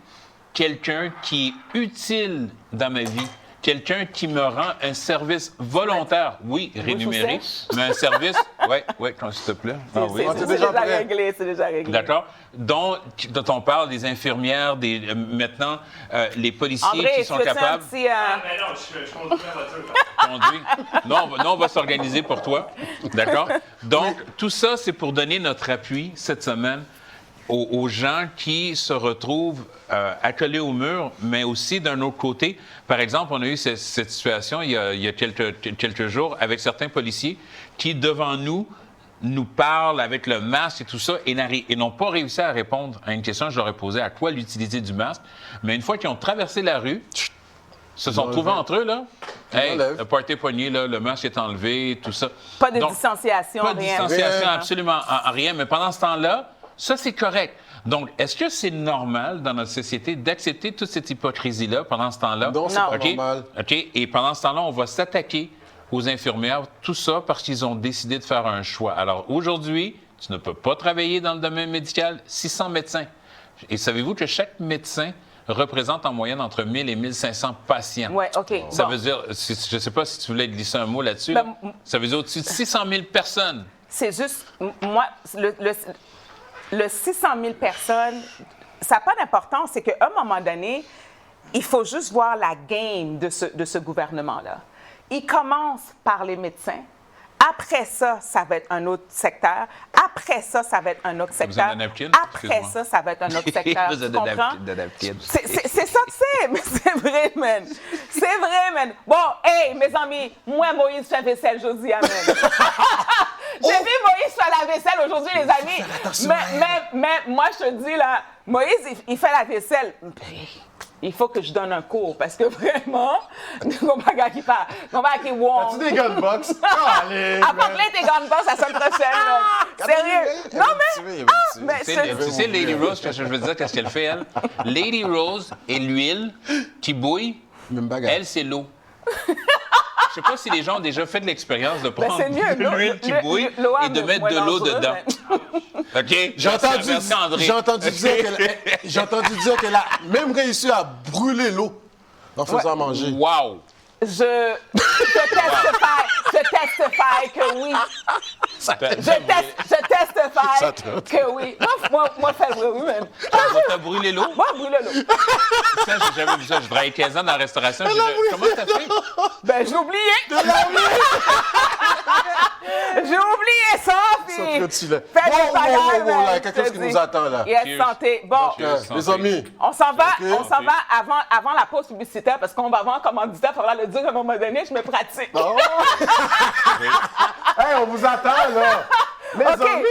quelqu'un qui est utile dans ma vie. Quelqu'un qui me rend un service volontaire, oui, rémunéré, mais un service, oui, s'il te plaît. C'est déjà réglé, c'est déjà réglé. D'accord. Dont on parle des infirmières, maintenant, les policiers André, qui sont capables... Ah, mais non, je conduis la voiture. Non, on va s'organiser pour toi. D'accord? Donc, tout ça, c'est pour donner notre appui cette semaine aux gens qui se retrouvent accolés au mur, mais aussi d'un autre côté. Par exemple, on a eu cette situation il y a quelques jours avec certains policiers qui, devant nous parlent avec le masque et tout ça et n'ont pas réussi à répondre à une question que je leur ai posée, à quoi l'utilité du masque. Mais une fois qu'ils ont traversé la rue, se sont trouvés entre eux, là. Hey, le party poignet, là, le masque est enlevé, tout ça. Pas de distanciation, rien. Pas de distanciation, absolument rien. Mais pendant ce temps-là, ça, c'est correct. Donc, est-ce que c'est normal dans notre société d'accepter toute cette hypocrisie-là pendant ce temps-là? Non, c'est pas normal. OK. Et pendant ce temps-là, on va s'attaquer aux infirmières, tout ça parce qu'ils ont décidé de faire un choix. Alors, aujourd'hui, tu ne peux pas travailler dans le domaine médical, 600 médecins. Et savez-vous que chaque médecin représente en moyenne entre 1000 et 1500 patients? Oui, OK. Ça veut dire, je ne sais pas si tu voulais glisser un mot là-dessus, ça veut dire au-dessus de 600 000 personnes. C'est juste, moi, le 600 000 personnes, ça n'a pas d'importance. C'est qu'à un moment donné, il faut juste voir la game de ce gouvernement-là. Il commence par les médecins. Après ça, ça va être un autre secteur. Après ça, ça va être un autre secteur. Après ça, ça va être un autre secteur. Tu comprends? C'est ça que c'est, mais c'est vrai, man. C'est vrai, man. Bon, hey, mes amis, moi, Moïse fait vaisselle aujourd'hui, amen. J'ai vu Moïse faire la vaisselle aujourd'hui, les amis. Mais moi, je te dis, là, Moïse, il fait la vaisselle. Il faut que je donne un cours parce que vraiment, on va qui parle, on va qui wong. As-tu des gunbox? Allez! Apporte-les tes gunbox la semaine prochaine. Sérieux? Non, mais. Tu sais, Lady Rose, je veux dire, qu'est-ce qu'elle fait, elle? Lady Rose et l'huile qui bouille, elle, c'est l'eau. Je sais pas si les gens ont déjà fait de l'expérience de prendre de l'huile qui bouille et de mettre de l'eau dedans. OK? J'ai entendu dire qu'elle a même réussi à brûler l'eau en faisant manger. Wow! Je testifie que oui. Je testifie que oui. Moi, faire oui, même. T'as brûlé l'eau? Moi, brûler l'eau. Ça, j'ai jamais vu ça. Je travaillais 15 ans dans la restauration. Comment t'as fait? Ben, j'ai oublié. J'ai oublié ça, puis... Fais quelque chose qui nous attend, là. Yes, santé. Bon, les amis. On s'en va avant la pause publicitaire, parce qu'on va avoir un commanditaire, il faudra le dire à un moment donné, je me pratique. Oh. Hey, on vous attend, là. Les amis.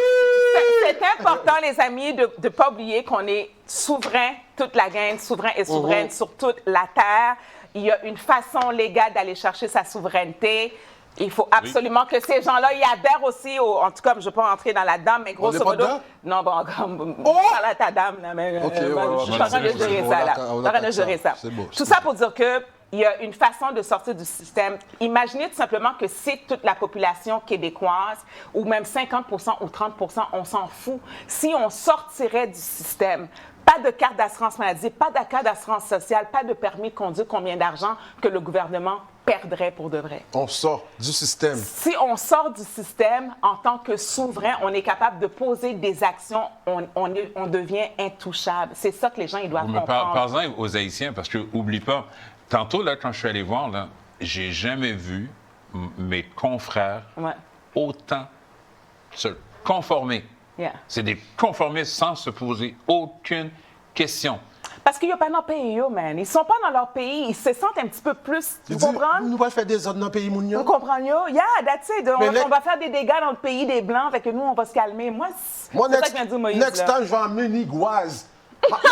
C'est important, les amis, de ne pas oublier qu'on est souverain, toute la gang, souverain et souveraine sur toute la terre. Il y a une façon légale d'aller chercher sa souveraineté. Il faut absolument que ces gens-là y adhèrent aussi. En tout cas, je ne vais pas rentrer dans la dame, mais grosso modo. Non, bon, parle à ta dame, là, mais je suis en train de gérer ça, là. Je suis en train de gérer ça. Tout ça pour dire que il y a une façon de sortir du système. Imaginez tout simplement que si toute la population québécoise, ou même 50 ou 30 on s'en fout, si on sortirait du système, pas de carte d'assurance maladie, pas de carte d'assurance sociale, pas de permis de conduire, combien d'argent que le gouvernement perdrait pour de vrai? On sort du système. Si on sort du système, en tant que souverain, on est capable de poser des actions, on devient intouchable. C'est ça que les gens ils doivent comprendre. Parlons aux Haïtiens, parce que oublie pas, tantôt, là, quand je suis allé voir, là, j'ai jamais vu mes confrères autant se conformer. Yeah. C'est des conformistes sans se poser aucune question. Parce qu'ils ne sont pas dans leur pays, man. Ils ne sont pas dans leur pays. Ils se sentent un petit peu plus. Vous comprenez? Nous allons faire des autres dans le pays, Mounio. Vous comprenez? Yeah, that's it. On va faire des dégâts dans le pays des Blancs, fait que nous, on va se calmer. Moi, c'est ça que vient de dire Moïse. Next time, je vais emmener Nigoise.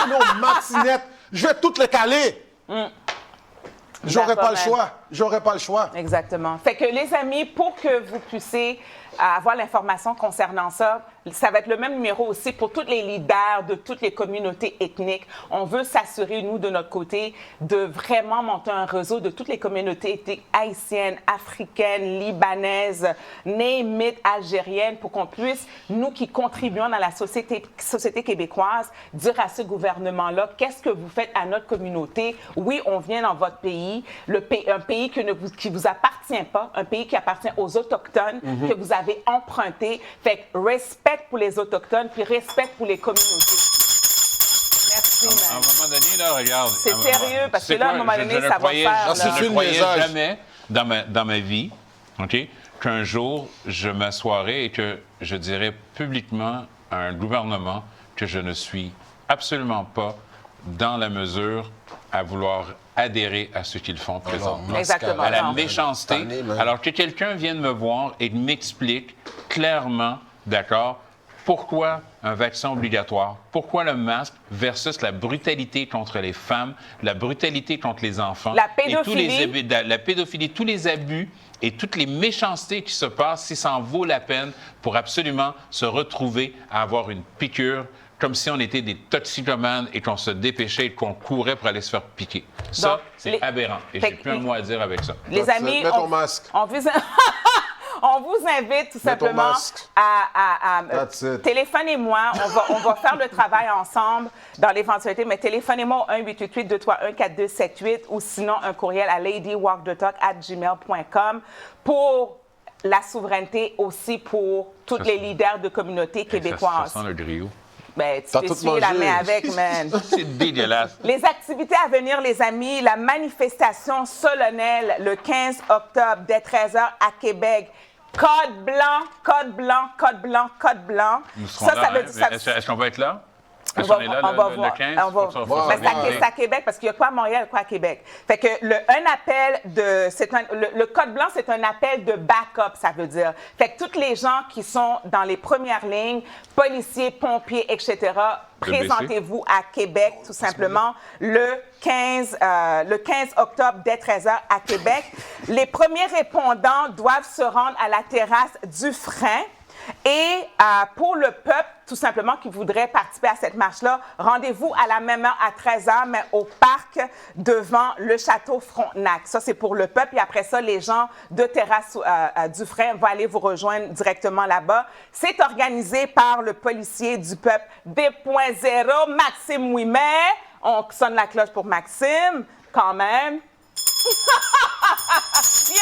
Non, Martinette. Je vais toutes les caler. J'aurais pas le choix. j'aurais pas le choix. Exactement. Fait que les amis, pour que vous puissiez avoir l'information concernant ça, ça va être le même numéro aussi pour tous les leaders de toutes les communautés ethniques. On veut s'assurer, nous, de notre côté, de vraiment monter un réseau de toutes les communautés ethniques haïtiennes, africaines, libanaises, name it, algériennes, pour qu'on puisse, nous qui contribuons dans la société québécoise, dire à ce gouvernement-là, qu'est-ce que vous faites à notre communauté? Oui, on vient dans votre pays, un pays qui vous appartient pas, un pays qui appartient aux Autochtones, que vous avez emprunté. Fait que respect pour les Autochtones, puis respect pour les communautés. Merci, man. À un moment donné, là, regarde. C'est sérieux, parce que là, à un moment donné, ça va faire... Je ne croyais jamais dans ma vie, OK, qu'un jour, je m'assoirais et que je dirais publiquement à un gouvernement que je ne suis absolument pas dans la mesure à vouloir adhérer à ce qu'ils font présentement. Exactement. À la méchanceté. Alors que quelqu'un vienne me voir et m'explique clairement, d'accord, pourquoi un vaccin obligatoire, pourquoi le masque versus la brutalité contre les femmes, la brutalité contre les enfants, la pédophilie, la pédophilie, tous les abus et toutes les méchancetés qui se passent, si ça en vaut la peine pour absolument se retrouver à avoir une piqûre comme si on était des toxicomanes et qu'on se dépêchait et qu'on courait pour aller se faire piquer. Ça, c'est aberrant. Et j'ai plus un mot à dire avec ça. Les amis, mets ton masque. On vous invite tout simplement à téléphonez-moi. On va faire le travail ensemble dans l'éventualité, mais téléphonez-moi au 1-888-231-4278 ou sinon un courriel à ladywalkthetalk@gmail.com pour la souveraineté aussi pour tous les leaders de communautés québécoises. Ça sent le griot. Ben, tu t'essuies la main avec, man. C'est dégueulasse. Les activités à venir, les amis, la manifestation solennelle le 15 octobre dès 13h à Québec. Code blanc, code blanc, code blanc, code blanc. Nous serons là, veut dire, est-ce qu'on va être là? On va voir. Le 15? C'est à Québec, parce qu'il y a quoi à Montréal, quoi à Québec. Fait que le code blanc, c'est un appel de backup, ça veut dire. Fait que tous les gens qui sont dans les premières lignes, policiers, pompiers, etc., présentez-vous à Québec, tout simplement, le 15 octobre dès 13h à Québec. Les premiers répondants doivent se rendre à la terrasse du Frein. Et pour le peuple, tout simplement, qui voudrait participer à cette marche-là, rendez-vous à la même heure à 13h, mais au parc devant le château Frontenac. Ça, c'est pour le peuple. Et après ça, les gens de Terrasse du Frein vont aller vous rejoindre directement là-bas. C'est organisé par le policier du peuple B.0, Maxime Ouimet. On sonne la cloche pour Maxime, quand même. Yeah!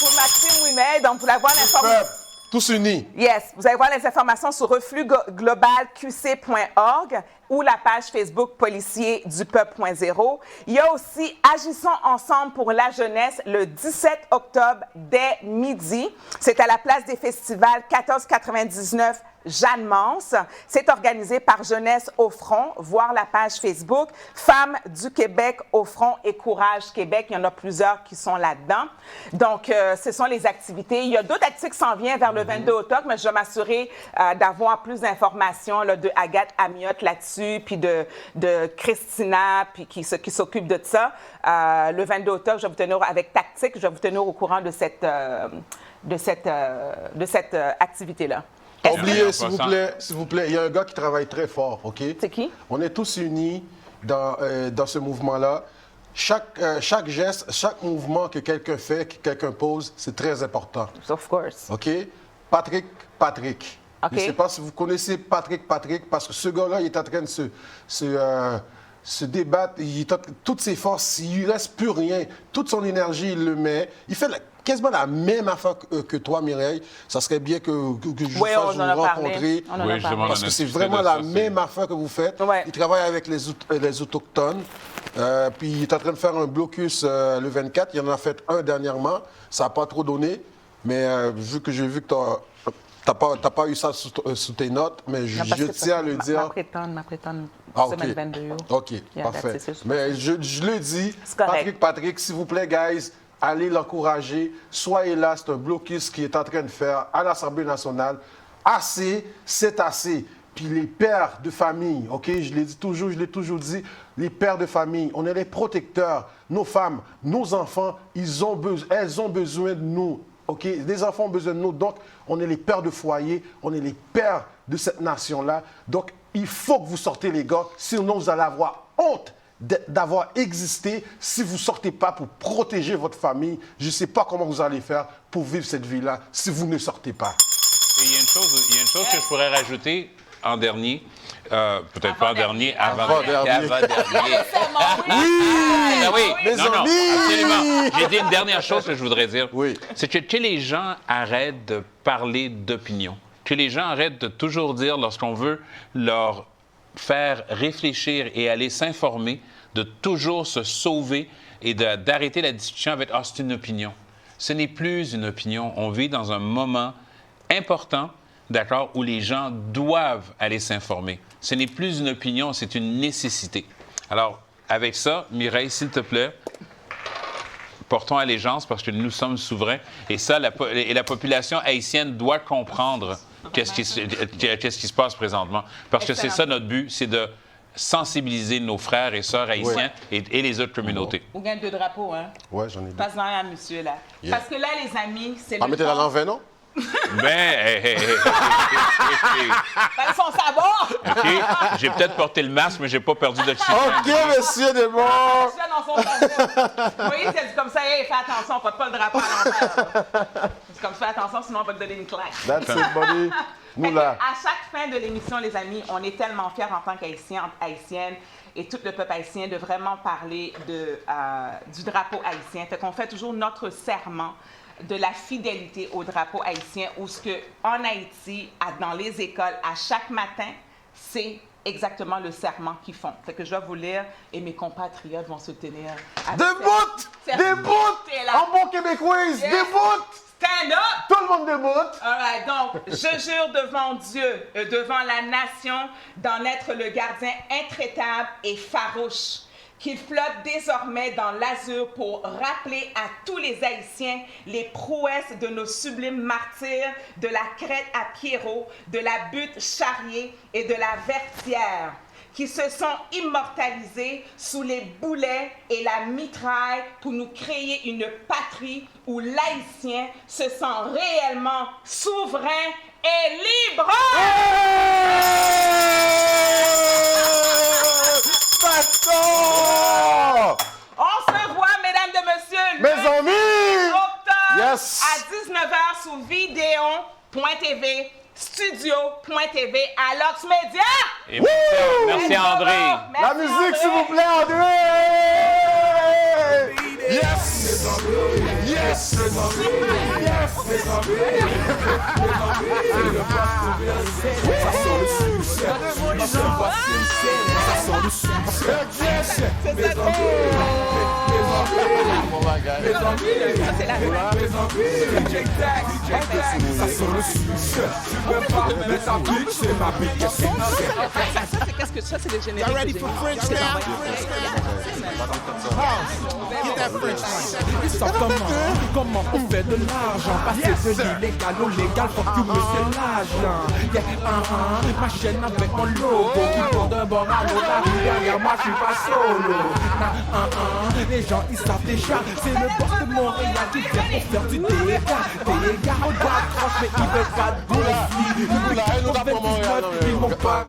Pour Maxime Ouimet, donc vous allez voir l'information. Tous unis. Yes, vous allez voir les informations sur refluxglobalqc.org ou la page Facebook Policiers du Peuple.0. Il y a aussi Agissons ensemble pour la jeunesse le 17 octobre dès midi. C'est à la place des festivals 1499 Jeanne-Mance. C'est organisé par Jeunesse au front. Voir la page Facebook Femmes du Québec au front et Courage Québec. Il y en a plusieurs qui sont là-dedans. Donc, ce sont les activités. Il y a d'autres activités qui s'en viennent vers le 22 octobre, mais je vais m'assurer d'avoir plus d'informations de Agathe Amiotte là-dessus, puis de Christina, puis qui s'occupe de ça. Le 22 octobre, je vais vous tenir avec Tactique, je vais vous tenir au courant de cette activité-là. Oubliez, s'il vous plaît, il y a un gars qui travaille très fort, OK? C'est qui? On est tous unis dans ce mouvement-là. Chaque geste, chaque mouvement que quelqu'un fait, que quelqu'un pose, c'est très important. Of course. OK? Patrick. Okay. Je ne sais pas si vous connaissez Patrick, parce que ce gars-là, il est en train de se débattre. Toutes ses forces, il ne lui reste plus rien. Toute son énergie, il le met. Il fait quasiment la même affaire que toi, Mireille. Ça serait bien que je fasse vous rencontrer. Parce que c'est vraiment la même affaire que vous faites. Ouais. Il travaille avec les Autochtones. Puis il est en train de faire un blocus le 24. Il en a fait un dernièrement. Ça n'a pas trop donné. Mais vu que j'ai vu que tu n'as pas eu ça sous tes notes, mais je tiens à le dire. Ma prétende. Semaine 22. OK, parfait. Mais je le dis, Patrick, s'il vous plaît, guys, allez l'encourager. Soyez là, c'est un blocus qui est en train de faire à l'Assemblée nationale. Assez, c'est assez. puis les pères de famille, OK, je l'ai toujours dit, les pères de famille, on est les protecteurs. Nos femmes, nos enfants, elles ont besoin de nous, OK? Les enfants ont besoin de nous, donc on est les pères de foyer, on est les pères de cette nation-là. Donc, il faut que vous sortez, les gars, sinon vous allez avoir honte d'avoir existé si vous ne sortez pas pour protéger votre famille. Je ne sais pas comment vous allez faire pour vivre cette vie-là si vous ne sortez pas. Et il y a une chose que je pourrais rajouter en dernier, peut-être pas en dernier, avant-dernier. Oui, mes amis! Absolument. J'ai dit une dernière chose que je voudrais dire. Oui. C'est que les gens arrêtent de parler d'opinion. Que les gens arrêtent de toujours dire, lorsqu'on veut leur faire réfléchir et aller s'informer, de toujours se sauver et d'arrêter la discussion avec « Ah, c'est une opinion ». Ce n'est plus une opinion. On vit dans un moment important, d'accord, où les gens doivent aller s'informer. Ce n'est plus une opinion, c'est une nécessité. Alors, avec ça, Mireille, s'il te plaît, portons allégeance parce que nous sommes souverains. Et ça, la population haïtienne doit comprendre qu'est-ce qui se passe présentement. Parce que c'est ça notre but, c'est de sensibiliser nos frères et sœurs haïtiens et les autres communautés. Vous gagnez 2 drapeaux, hein? Oui, j'en ai 2. Passe-en un à monsieur, là. Yeah. Parce que là, les amis, c'est le mettez-la à l'envers, non? Ben, son sabot! OK, j'ai peut-être porté le masque, mais j'ai pas perdu d'oxygène. OK, monsieur Desbords! Oui, c'est comme ça, hey, fais attention, porte pas le drapeau à l'envers. C'est comme fais attention, sinon on va te donner une claque. That's it, buddy. Nous là. À chaque fin de l'émission, les amis, on est tellement fiers en tant qu'Haïtiens, Haïtiennes et tout le peuple haïtien de vraiment parler du drapeau haïtien. Fait qu'on fait toujours notre serment de la fidélité au drapeau haïtien, où ce que en Haïti, dans les écoles, à chaque matin, c'est exactement le serment qu'ils font. Fait que je vais vous lire et mes compatriotes vont se tenir. Debout! Debout! En bon québécois, debout! Stand up! Tout le monde debout! All right, donc, je jure devant Dieu, devant la nation, d'en être le gardien intraitable et farouche, qu'il flotte désormais dans l'azur pour rappeler à tous les Haïtiens les prouesses de nos sublimes martyrs de la Crête à Pierrot, de la butte Charrier et de la Vertière, qui se sont immortalisés sous les boulets et la mitraille pour nous créer une patrie où l'Haïtien se sent réellement souverain et libre. On se voit, mesdames et messieurs, mes amis, octobre à 19h sur vidéon.tv, studio.tv à Lox Media. Et merci André. La musique, s'il vous plaît, André. Yes. Yes. Qu'est-ce que ça, c'est le générique. Y'all ready for French now? Get that French comment on fait de l'argent, passer de l'illégal au légal, faut que c'est l'agent. Ma chaîne avec mon logo, qui prend d'un bord à l'autre, derrière moi je suis pas solo. Les gens ils savent déjà, c'est le boss de Montréal qui vient pour faire du dégât. Des gars au droit tranche, mais ils veulent pas de gros. Ils m'ont pas